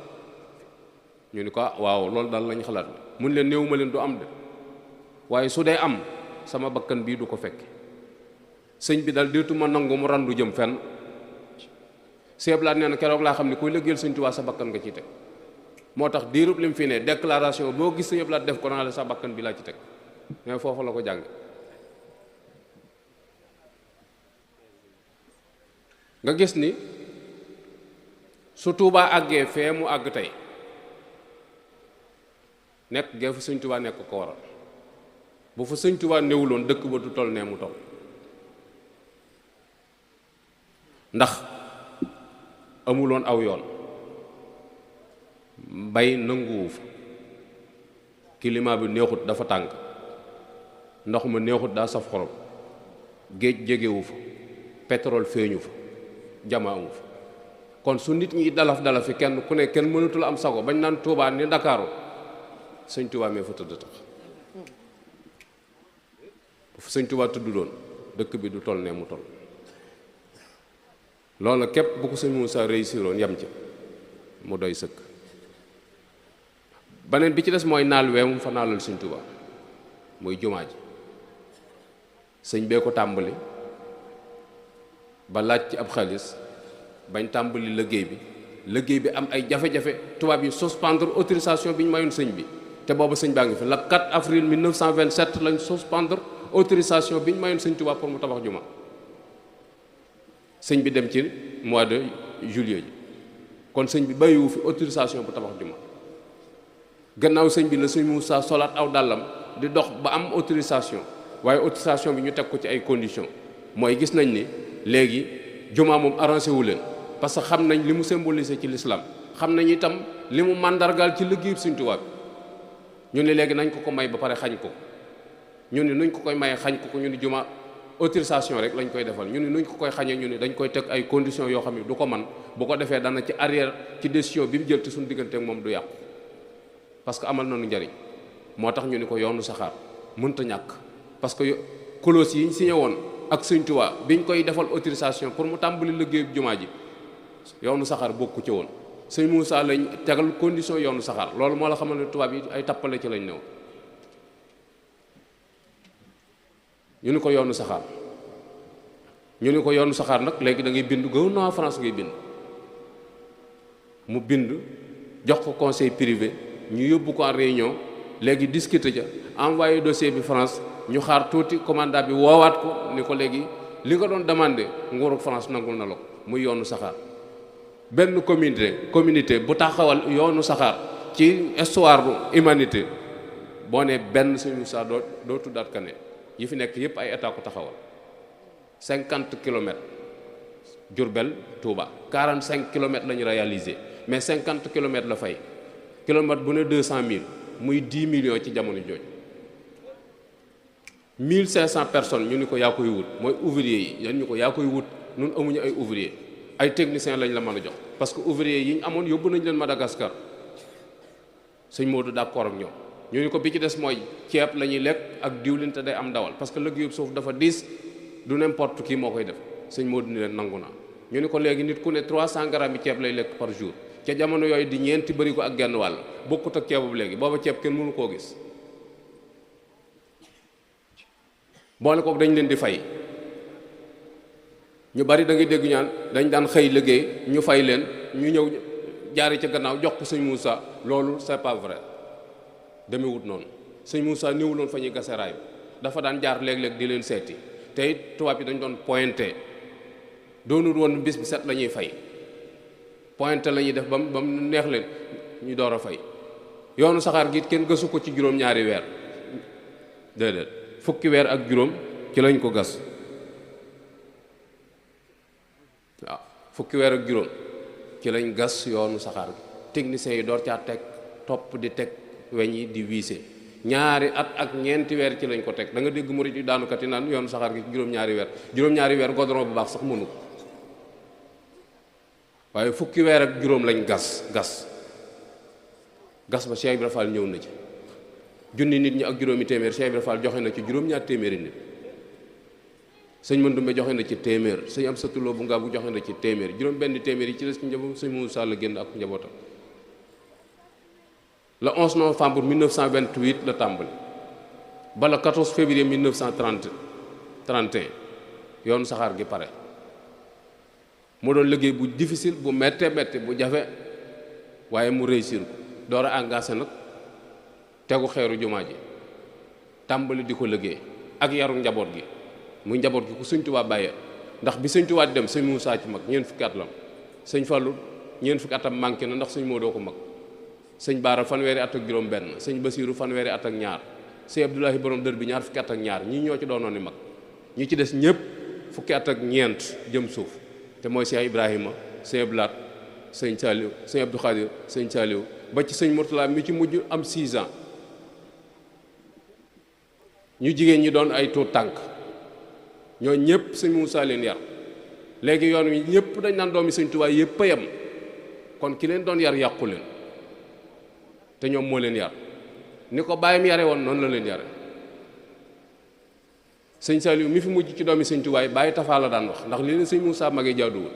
ñu ni ko waaw loolu daal lañ xalaat mun leen néew ma leen du am de waaye su dee am sama bakkan bii du ko fekke sëñ bi daal déetuma nangu mu randu jëm fenn seeblaat nee na keroog laa xam ne kuy liggéeyal sëñ Tuubaa sa bakkan nga ciy teg moo tax diirub lim fi ne déclaration boo gis sëñ Ablaat def ko naa la sa bakkan bi laa ci teg mais foofu la ko jàng nga gis ni su Tuubaa àggee fee mu àgg tey nekk gee fa sëñ Tuubaa nekk ko waral bu fa sëñ Tuubaa néewuloon dëkk ba du toll nee mu toll ndax amuloon aw yoon mbay nanguwu fa climat bi neexut dafa tàng ndox ma neexut daa saf xorom géej jegewu fa pétrole feeñu fa jama amu fa kon su nit ñi dalafi kenn ku ne kenn mënatul am sago bañ naan Tuubaa ni Ndakaaru sëñ Tuubaa mee fa tëdd tax bu fa sëñ Tuubaa tudd doon dëkk bi du toll nee mu toll loolu képp bu ko sëñ Moussa réussiroon yam ci mu doy sëkk beneen bi ci des mooy naal weemu fa naalal sëñ Tuubaa muy jumaa ji sëñ bee ko tàmbali ba laaj ci ab xaalis bañ tàmbali liggéey bi am ay jafe-jafe tubaab yi suspendre autorisation bi ñu mayoon sëñ bi te booba sëñ baa ngi fi le 4 avril 1927 lañ suspendre autorisation bi ñu mayoon sëñ Tuubaa pour mu tabax jumaa sëñ bi dem ci mois de juillet ji kon sëñ bi bàyyiwu fi autorisation bu tabax jumaa gannaaw sëñ bi la sëñ Moussa solaat aw dàllam di dox ba am autorisation waaye autorisation bi ñu teg ko ci ay conditions mooy gis nañ ni léegi jumaa moom arrangé wu leen parce que xam nañ li mu symbolisé ci l'islam xam nañ itam li mu màndargaal ci liggéeyu sëñ Tuubaa bi ñu ne léegi nañ ko may ba pare xañ ko ñu ne nuñ ko koy maye xañ ko ñu ne jumaa autorisation rek lañ koy defal ñu ne nuñ ko koy xañee ñu ne dañ koy teg ay conditions yoo xam ne du ko man bu ko defee dana ci arrière ci décision bi mu jël ci suñu diggante ak moom du yàqu parce que amal nañu njariñ moo tax ñu ni ko yoonu saxaar mënta ñàkk parce que clause yi ñu signé woon ak sëñ Tuubaa biñ koy defal autorisation pour mu tàmbali liggéeyu jumaa ji yoonu saxaar bokku ci woon sëñ Moussa lañ tegal condition yoonu saxaar loolu moo la xamal ne tubaab yi ay tappale ci lañ newoon ñu ni ko yoonu saxaar nag léegi da ngay bind gouvernement France ngay bind mu bind jox ko conseil privé ñu yóbbu ko en réunion léegi discuter ja envoyé dossier bi France ñu xaar tuuti commandant bi woowaat ko ni ko léegi li nga doon demandé nguuru France nangul na la ko muy yoonu saxaar benn communauté bu taxawal yoonu saxaar ci histoire bu humanité boo ne benn sëñ Moussa doo tuddaat ka ne yi fi nekk yëpp ay état ko taxawal 50 kilomètres Diourbel Touba 45 kilomètres la ñu réalisé mais 50 kilomètres la fay kilomètre bu ne 200 000 muy 10 millions ci jamono jooju 1500 personnes ñu ni ko yaa koy wut mooy ouvrier yi yan ñu ko yaa koy wut nun amuñu ay ouvrier ay techniciens lañ la mën a jox parce que ouvrier yi ñu amoon yóbbu nañ leen Madagascar sëñ Modou d'accord ak ñoom ñu ni ko bi ci des mooy ceeb la ñuy lekk ak diwlin te day am ndawal parce que liggéeyu suuf dafa diis du n'importe qui moo koy def sëñ Modou ni leen nangu naa ñu ni ko léegi nit ku ne 300 grammes yi ceeb lay lekk par jour ca jamono yooyu di ñeenti bëri ko ak genn wàll bokkut ak ceebu léegi booba ceeb kenn mënu koo gis boole kook dañ leen di fay ñu bari da ngay dégg ñaan dañ daan xëy liggéey ñu fay leen ñu ñëw jaari ca gannaaw jox ko sëñ Moussa loolu c'est pas vrai demewut noonu sëñ Moussa néewuloon fa ñuy gase raay bi dafa daan jaar léeg-léeg di leen seeti te it tubaab yi dañ doon pointé doonul woon bis bi set la ñuy fay pointé la ñuy def ba mu neex leen ñu door a fay yoonu saxaar gi kenn gasu ko ci juróom-ñaari weer déedéet fukki weer ak juróom ci lañ ko gas waaw fukki weer ak juróom ci lañ gas yoonu saxaar gi techniciens yi door caa teg topp di teg weñ yi di wiise ñaari at ak ñeenti weer ci lañ ko teg da nga dégg murid yi daanukat yi naan yoonu saxaar gi juróom-ñaari weer goudron bu baax sax mënu ko waaye fukki weer ak juróom lañ gas ba Cheikh Ibra Fall ñëw na ci junni nit ñi ak juróomi téeméer Cheikh Ibra Fall joxe na ci juróom-ñaar téeméeri nit sëñ Mandumbe joxe na ci téeméer sëñ am satuloo bu Ngaabu joxe na ci téeméer juróom benn téeméer yi ci des ci njaboot sëñ Moussa la génn ak njabootam. le 11 novembre 1928 la tàmbali ba le 14 février 1931 yoonu saxaar gi pare mu doon liggéey bu difficile bu méttee métti bu jafe waaye mu réussir ko door a engagé nag tegu xeeru jumaa ji tàmbali di ko liggéey ak yaru njaboot gi muy njaboot gi ku sëñ Tuubaa bàyyee ndax bi sëñ Tuubaa di dem sëñ Muusaa ci mag ñeent fukki at la sëñ Fallu ñeent fukki atam manqué na ndax sëñ Modou ko mag sëñ Baara fanweeri at ak juróom benn sëñ Basiiru fanweeri at ak ñaar sëñ Abdoulahi borom dër bi ñaar fukki at ak ñaar ñii ñoo ci doonoon ni mag ñi ci des ñëpp fukki at ak ñeent jëm suuf te mooy sëñ Ibrahima sëñ Ablaat sëñ Saaliw sëñ Abdou Khadir sëñ Saaliw ba ci sëñ Murtala mi ci mujj am 6 ans ñu jigéen ñi doon ay tuut tànk ñoo ñëpp sëñ Muusaa leen yar léegi yoon wi ñëpp dañ naan doomi sëñ Tuubaa yëpp a yem kon ki leen doon yar yàqu leen te ñoom moo leen yar ni ko bàyyam yare woon noonu la leen yare sëñ Saaliw mi fi mujj ci doomi sëñ Tuubaa bàyyi tafaa la daan wax ndax li leen sëñ Muusaa magee jaaduwul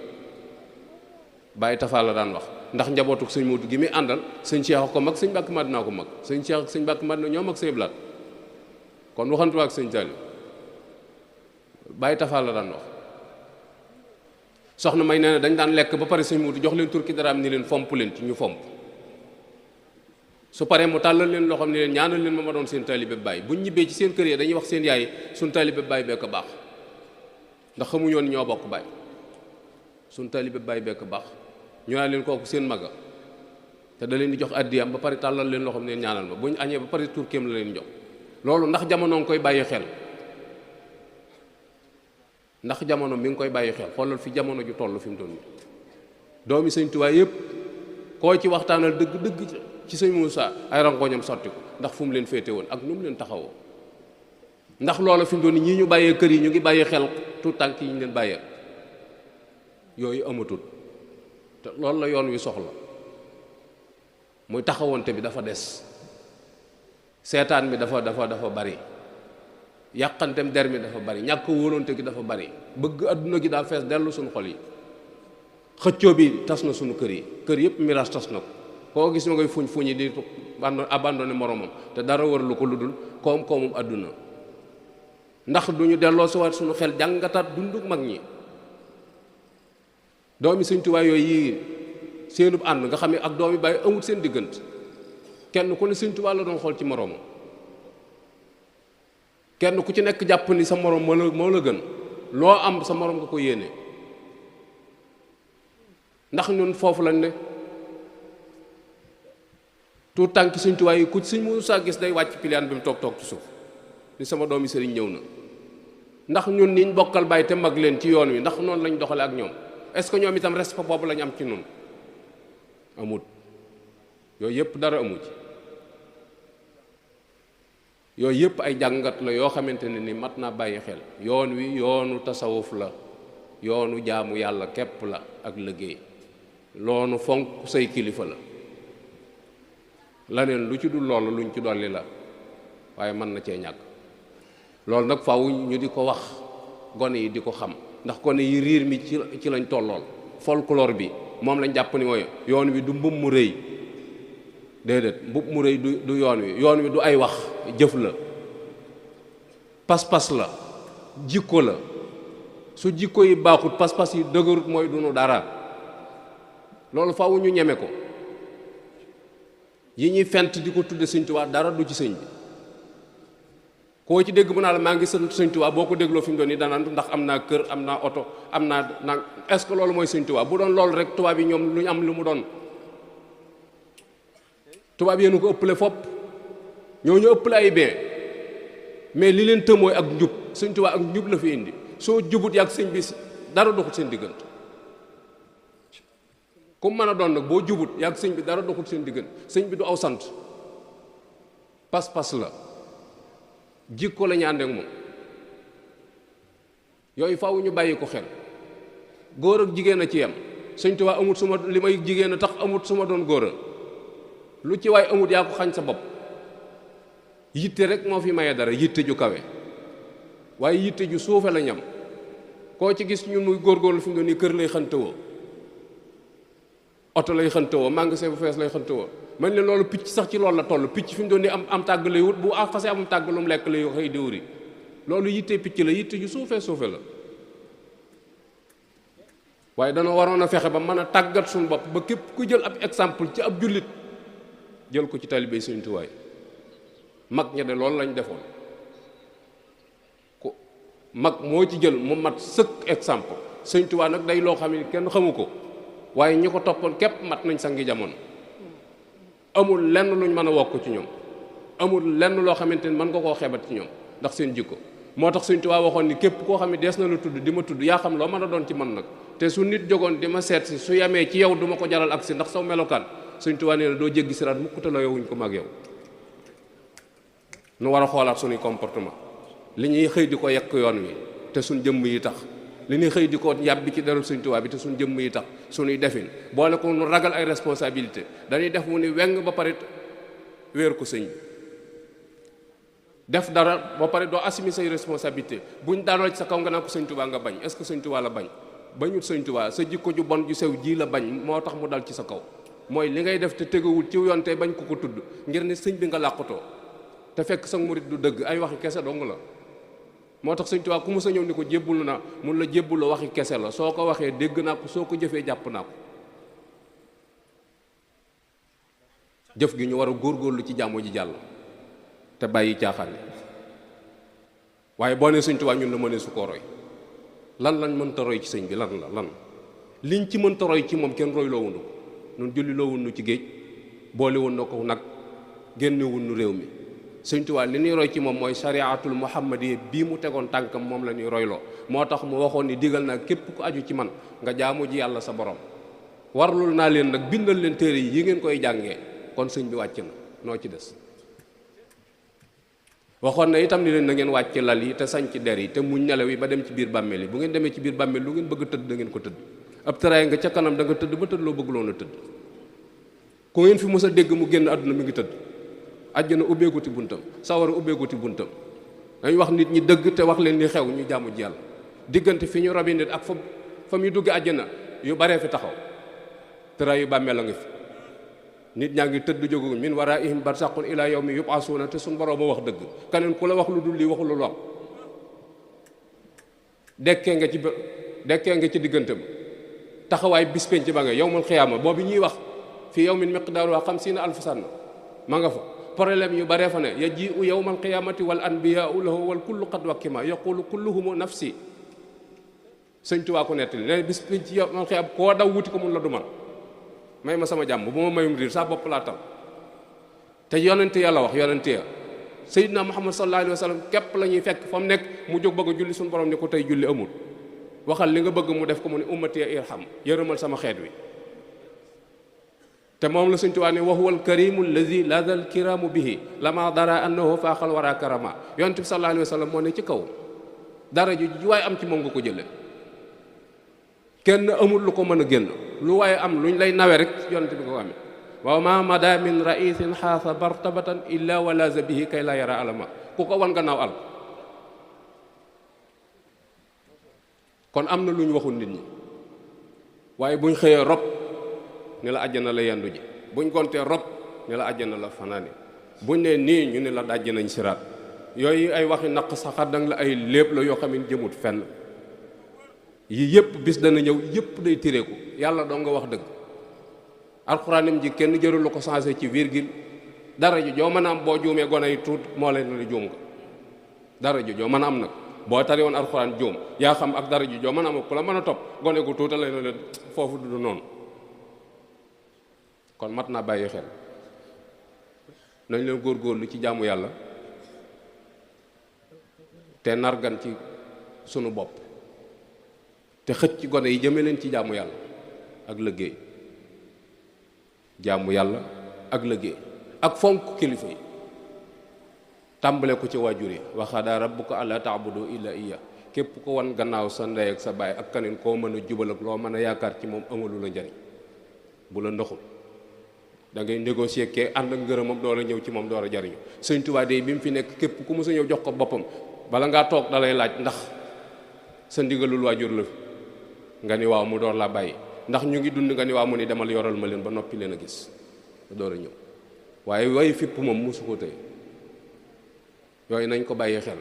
bàyyi tafaa la daan wax ndax njabootuk sëñ Muudu gi muy àndal sëñ Cheikh ko mag sëñ Mbàkke Madina ko mag sëñ Cheikh ak sëñ Mbàkke Madina ñoo mag sëñ Blaat kon waxantu ak sëñ Saaliw bàyyi tafaa la daan wax soxna may nee na dañ daan lekk ba pare sëñ Muudu jox leen turki daraam ni leen fomp leen ci ñu fomp su paree mu tàllal leen loo xam ne leen ñaanal leen ma doon seen taalibe baay buñ ñibbee ci seen kër yi dañuy wax seen yaay suñ taalibe baay bekk baax ndax xamuñu woon ñoo bokk baay suñ taalibe baay bekk baax ñu naan leen kooku seen maga te da leen di jox addiyam ba pare tàllal leen loo xam ne leen ñaanal ma buñ añee ba pare turkeem la leen jox loolu ndax jamono nga koy bàyyi xel ndax jamono mi ngi koy bàyyi xel xoolal fi jamono ju toll fi mu doon doomi sëñ Tuubaa yëpp koo ci waxtaanal dëgg ci sëñ Muusaa ay rangoñam sotti ko ndax fu mu leen féete woon ak nu mu leen taxawoo ndax loolu fi mu doon ñii ñu bàyyee kër yi ñu ngi bàyyi xel tout tànk yi ñu leen bàyyee yooyu amatul te loolu la yoon wi soxla muy taxawante bi dafa des seetaan bi dafa bari yàqantem der mi dafa bari ñàkk wóolonte gi dafa bari bëgg adduna gi daa fees dellu suñu xol yi xëccoo bi tas na suñu kër yi kër yëpp miraas tas na ko koo gis ma ngay fuñ yi di abandonné moromam te dara war lu ko ludul koom-koomum adduna ndax duñu delloo si waat suñu xel jàngataat dunduk mag ñi doomi sëñ Tuubaa yooyu yi seenub ànd nga xam ne ak doomi bàyyi amut seen diggante kenn ku ne sëñ Tuubaa la doon xool ci moromam kenn ku ci nekk jàpp ni sa morom moo la gën loo am sa morom nga ko yéene ndax ñun foofu lañ ne tout tànk sëñ Tuubaa yi ku sëñ Muusaa gis day wàcc piliyaan bi mu toog ci suuf ni sama doomi sëriñ ñëw na ndax ñun niñ bokkal bàyyi te mag leen ci yoon wi ndax noonu lañ doxale ak ñoom est-ce que ñoom itam respect boobu lañ am ci ñun amut yooyu yëpp dara amu ci yooyu yëpp ay jàngat la yoo xamante ne ni mat naa bàyyi xel yoon wi yoonu tasawuf la yoonu jaamu yàlla képp la ak liggéey loonu fonk say kilifa la laneen lu ci dul loolu luñ ci dolli la waaye mën na cee ñàkk loolu nag faaw ñu di ko wax gone yi di ko xam ndax gone yi riir mi ci lañ tollool folklore bi moom lañ jàpp ni mooy yoon wi du mbub mu rëy déedéet mbub mu rëy du yoon wi du ay wax jëf la pas-pas la jikko la su jikko yi baaxut pas-pas yi dëgërut mooy dunu dara loolu faaw ñu ñeme ko yi ñuy fent di ko tudde sëñ Tuubaa dara du ci sëñ bi koo ci dégg mu naa la maa ngi sant sëñ Tuubaa boo ko dégloo fi mu doon nii danaan ndax am naa kër am naa oto am naa nag est-ce que loolu mooy sëñ Tuubaa bu doon loolu rek tubaab yi ñoom lu ñu am lu mu doon tubaab yéen ko ëppale fopp ñoo ñu ëppale ay bien mais li leen tëmooy ak njub sëñ Tuubaa ak njub la fi indi soo jubut yàgg sëñ bi dara doxut seen diggante ku mën a doon nag boo jubut yàgg sëñ bi dara doxut seen diggante sëñ bi du aw sant pas-pas la jikko la ñu ànd ak moom yooyu faaw ñu bàyyi ko xel góor ak jigéen a ci yem sëñ Tuubaa amut suma li may jigéen a tax amut suma doon góor a lu ci waay amut yaa ko xañ sa bopp yitte rek moo fi maye dara, yitte ju kawe, waaye yitte ju suufe la ñam. koo ci gis ñun muy góorgóorlu fi mu ne nii kër lay xantewoo, oto lay xantewoo, magasin bu fees lay xantewoo. man ne loolu picc sax ci loolu la toll. picc fi mu doon nii am tàgg lay wut, bu xasee amum tàgg lu mu lekk lay xëy di wuri. loolu yitte picc la, yitte ju suufee suufe la. waaye dana waroon a fexe ba mën a tàggat suñu bopp ba képp ku jël ab exemple ci ab jullit jël ko ci talibé Sëñ Tuubaa. mag ña de loolu lañ defoon. ku mag moo ci jël mu mat sëkk exemple. Sëñ Tuubaa nag day loo xam ne kenn xamu ko, waaye ñi ko toppoon képp mat nañ sangi jamono. amul lenn luñ mën a wokk ci ñoom, amul lenn loo xamante ni mën nga koo xebat ci ñoom ndax seen jikko. moo tax Sëñ Tuubaa waxoon ni képp koo xam ne dees na la tudd di ma tudd, yaa xam loo mën a doon ci man nag, te su nit jógoon di ma seet si su yamee ci yow du ma ko jaral ak si ndax saw melokaan. Sëñ Tuubaa nee na doo jéggi siraat mukk te la yowuñ ko mag yow. nu war a xoolaat suñuy comportement. li ñuy xëy di ko yekk yoon wi te suñ jëmm yi tax, li ñuy xëy di ko yàbbi ci derul Sëñ Tuubaa bi te suñ jëmm yi tax, suñuy defin boole ko nu ragal ay responsabilité. dañuy def mu ni weng ba pare wéer ko sëñ bi, def dara ba pare doo assumer say responsabilité. buñ daanoo ci sa kaw nga naan ko Sëñ Tuubaa nga bañ. est-ce que Sëñ Tuubaa la bañ? bañut Sëñ Tuubaa, sa jikko ju bon ju sew ji la bañ, moo tax mu dal ci sa kaw. mooy li ngay def te tegawul ci yoon te bañ ko ko tudd ngir ne sëñ bi nga làqutoo, te fekk sa murit du dëgg, ay waxi kese dong la. moo tax Sëñ Tuubaa ku mu sa ñëw ni ko jébbulu na mun la jébbulu waxi kese la. soo ko waxee dégg naa ko, soo ko jëfee jàpp naa ko. jëf gi ñu war a góorgóorlu ci jàmmo ji jàll te bàyyi caaxaan yi. waaye boo nee Sëñ Tuubaa ñun la mënee su ko roy. lan lañ mënta roy ci sëñ bi lan la lan liñ ci mënta roy ci moom kenn roy loo wunu nun julli loo wunu ci géej, boole woon na ko nag génne wunu réew mi. Sëñ Tuubaa li ñuy roy ci moom mooy shariatul muhammadiyya bii mu tegoon tànkam, moom la ñuy royloo. moo tax mu waxoon ni digal naa képp ku aju ci man nga jaamu ji yàlla sa borom. warlul naa leen nag bindal leen téere yi ngeen koy jàngee. kon sëñ bi wàcc na, noo ci des. waxoon na itam ni leen na ngeen wàcc lal yi te sañ ci der yi te muñ nelaw yi ba dem ci biir bàmmeel yi. bu ngeen demee ci biir bàmmeel lu ngeen bëgg a tëdd da ngeen ko tëdd. ab tëraay nga ca kanam da nga tëdd ba tëdd loo bëgg loon a tëdd. ku ngeen fi mës a dégg mu génn àdduna mi ngi tëdd. àjjana ubbeeguti buntam, sawara ubbeeguti buntam. dañ wax nit ñi dëgg te wax leen li xew ñu jaamu ji yàlla. diggante fi ñu rabi nit ak fa muy dugge àjjana yu baree fi taxaw. tëraay yu bàmmeel a nga fi. nit ñaa ngi tëdd jóguñ min waraihim barsaqun ila yawmi yub'asuna te suñ borom a wax dëgg. keneen ku la wax lu dul lii waxul lu am. dekkee nga ci diggante ba. taxawaay bis penc ba nga yawmul xiyaama boobu ñuy wax fi yawmin miqdaaruha 50 alf sana ma nga fa. problème yu baree fa ne yaji'u yawmal qiyaamati wal anbiyaa'u lahu wal kullu qad wakkima yaqulu kulluhum nafsi. Sëñ Tuubaa ko nettali ne bis penc yawmal qiyaama koo daw wuti ko mun la du man may ma sama jàmm bu ma mayum riir saa bopp laa tal. te yonente yàlla wax yonente ya Seydina Muhammad sallallahu alayhi wa sallam képp la ñuy fekk fa mu nekk mu jóg bëgg a julli suñu borom ni ko tey julli amul. waxal li nga bëgg mu def ko mu ne ummati irham yërëmal sama xeet wi. te moom la Sëñ Tuubaa ne wa huwa al-karimu allazi laza al-kiramu bihi lama dara annahu faaxal wara karama. yonente bi sallallahu alayhi wa sallam moo ne ci kaw dara ju waaye am ci moom nga ko jële kenn amul lu ko mën a génn. lu waaye am luñ lay nawe rek yonent bi ko amee. wa ma mada min raisin xaasa bartabatan illa walaza bihi kay la yara alama. ku ko wan gannaaw al. kon am na lu ñu waxul nit ñi. waaye buñ xëyee rob ni la àjjana la yendu ji, buñ gontee rob ni la àjjana la fanaani, buñ ne nii ñu ne la dajj nañ siraat. yooyu ay waxi naq saxar dang la ay lépp la yoo xam ne jëmut fenn. yii yëpp bis dana ñëw yëpp day tireeku yàlla doo nga wax dëgg. alxuraanim ji kenn jërul la ko changé ci virgule. dara ju joo mën a am boo juumee gone yi tuut moo leen la juum nga. dara ju joo mën a am nag boo tari woon alxuraan juum yaa xam ak dara ju joo mën a am ku la mën a topp gone gu tuuta la leen foofu du noonu. kon mat naa bàyyi xel nañ leen góorgóorlu ci jaamu yàlla te nargan ci sunu bopp. te xëcc ci gone yi jëme leen ci jaamu yàlla ak liggéey. jaamu yàlla ak liggéey ak fonk kilifa yi. tàmbale ko ci waajur yi wa qadaa rabbuka allaa ta'budu illaa iyyaahu. képp ko wan gannaaw sa ndey ak sa baay ak kaneen koo mën a jubal ak loo mën a yaakaar ci moom amalu la njariñ bu la ndoxul da ngay négocier kee ànd ak ngërëmam door a ñëw ci moom door a jariñu. Sëñ Tuubaa de bi mu fi nekk képp ku mës a ñëw jox ko boppam bala ngaa toog da lay laaj ndax sa ndigalul waajur la fi nga ni waaw mu door laa bàyyi, ndax ñu ngi dund nga ni waaw mu ni demal yoral ma leen ba noppi leen a gis door a ñëw. waaye way fipp moom mosu ko tey. yooyu nañ ko bàyyi xel.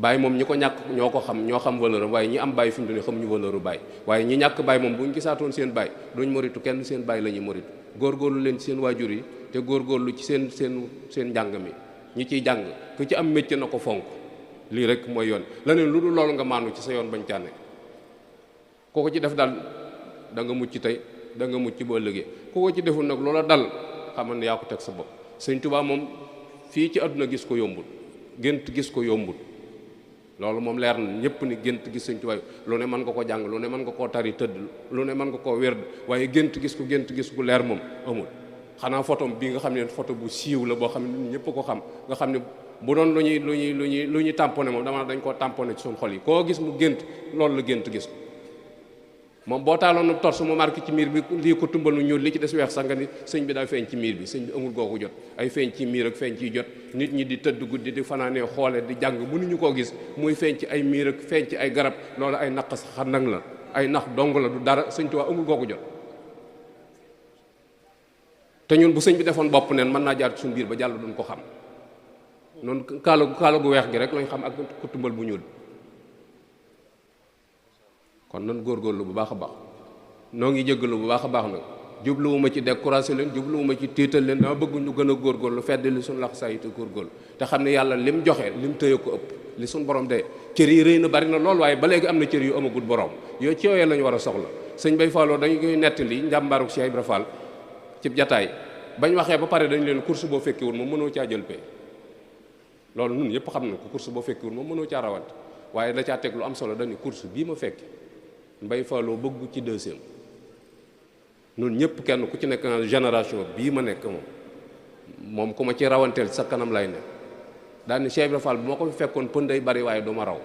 Baay moom ñi ko ñàkk ñoo ko xam, ñoo xam valeur am, waaye ñi am baay fi mu toll nii xamuñu valeur u baay. waaye ñi ñàkk baay moom bu ñu gisaatoon seen baay duñ moritu kenn, seen baay la ñuy moritu. góorgóorlu leen ci seen waajur yi te góorgóorlu ci seen njàng mi. ñi ciy jàng ku ci am métier na ko fonk, lii rek mooy yoon. leneen lu dul loolu nga maanu ci sa yoon bañ cànne. ku ko ci def daal da nga mucc tey, da nga mucc ba ëllëgee. ku ko ci deful nag loola dal xamal ne yaa ko teg sa bopp. Sëñ Tuubaa moom fii ci àdduna gis ko yombul, gént gis ko yombul. loolu moom leer na ñëpp ni gént gis Sëñ Tuubaa lu ne mën nga ko jàng, lu ne mën nga koo tari tëdd, lu ne mën nga koo wérd, waaye gént gis gu leer moom amul. xanaa photo bii nga xam ne photo bu siiw la boo xam ne ñëpp ko xam, nga xam ne bu doon lu ñuy tamponné moom dama dañ koo tamponné ci suñu xol yi. koo gis mu gént loolu la gént gis ko moom. boo taaloon na torse mu marqué ci miir bi lii ko tumbal nu ñuul li ci des weex sax nga ni sëñ bi daa feeñ ci miir bi. sëñ bi amul googu jot, ay feeñ ci miir ak feeñ ciy jot. nit ñi di tëdd guddi di fanaanee xoole di jàng mënuñu koo gis muy feeñ ci ay miir ak feeñ ci ay garab. loolu ay naq sax nag la, ay nax dong la, du dara. Sëñ Tuubaa amul googu jot. te ñun bu sëñ bi defoon bopp neen mën naa jaar ci suñu biir ba jàll duñ ko xam. noonu kaala gu weex gi rek lañ xam ak ku tumbal bu ñuul. kon nan góorgóorlu bu baax a baax. noo ngi jéggalu bu baax a baax nag. jubluwuma ci découragé leen, jubluwuma ci tiital leen, dama bëgg ñu gën a góorgóorlu fedd li suñu lax saa yi te góorgóorlu te xam ne yàlla lim joxe lim tëye ko ëpp li suñu borom de. cër yi rëy na bari na lool, waaye ba léegi am na cër yu amagul borom yooyu ci yooyee lañu war a soxla. sëñ Bay Falloo dañu koy nettali njàmbaaru Cheikh Ibra Fall ci jataay bañ waxee ba pare dañu leen course boo fekkiwul moom mënoo caa jël pay. loolu nun yëpp xam na ko, course boo fekkiwul moom mënoo caa rawante, waaye da caa teg lu am solo dañu course bii ma fekki Mbay Falloo bëggu ci deuxième. nun ñëpp kenn ku ci nekk génération bii ma nekk moom ku ma ci rawanteel sa kanam lay nekk. daal ni Cheikh Ibra Fall bu ma ko fi fekkoon pënday bari waaye du ma raw.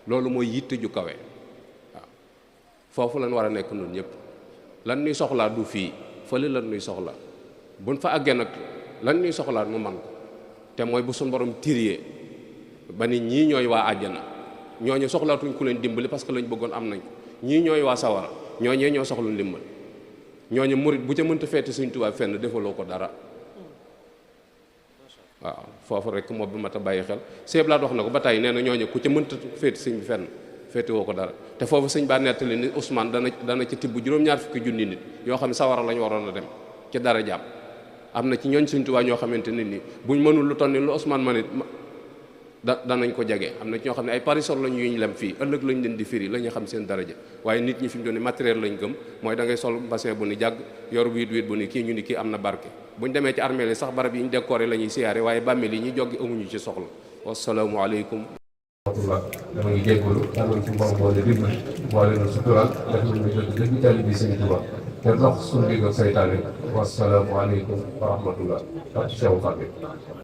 loolu mooy yitte ju kawe. waaw foofu lañ war a nekk nun ñëpp. lan ñuy soxlaa du fii, fële lan ñuy soxlaa. buñ fa àggee nag lan ñuy soxlaa nu man ko te mooy bu suñ borom tiriyee ba ni ñii ñooy waa àjjana, ñooñu soxlaatuñ ku leen dimbali parce que lañ bëggoon am nañ ko. ñii ñooy waa sawara, ñooñee ñoo soxla ndimbal. ñooñu murit bu ca mënta feeti Sëñ Tuubaa fenn defaloo ko dara. waaw foofu rek moo bi mat a bàyyi xel. Sëñ Blaat wax na ko ba tey nee na ñooñu ku ca mënta feeti sëñ bi fenn feeti woo ko dara. te foofu sëñ baa nettali ni Ousmane dana ci tibb juróom-ñaar fukki junni nit yoo xam ne sawara lañ waroon a dem ci dara jàmm. am na ci ñooñ Sëñ Tuubaa ñoo xamante ne ni buñ mënul lu toll ni lu Ousmane man it danañ ko jege. am na ci ñoo xam ne ay parisol lañ yuñ lem fii ëllëg lañ leen di firi la ñu xam seen daraja. waaye nit ñi fi mu doon matériel lañ gëm, mooy da ngay sol bassin bu ni jàgg yor wiit bu ni kii ñu ni kii am na barke. buñ demee ci armée li sax barab yi ñu décoré la ñuy siyaare, waaye bàmmeel yi ñuy joggi amuñu ci soxla. wasalaamu aleykum. dama ngi jéggalu yàlla ci mbokk boole dimbali boole na sutural def nañu dëgg tali bi Sëñ Tuubaa te dox suñu digg ak saytaane. wasalaamu aleykum wa rahmatullah ak Cheikh Fatou.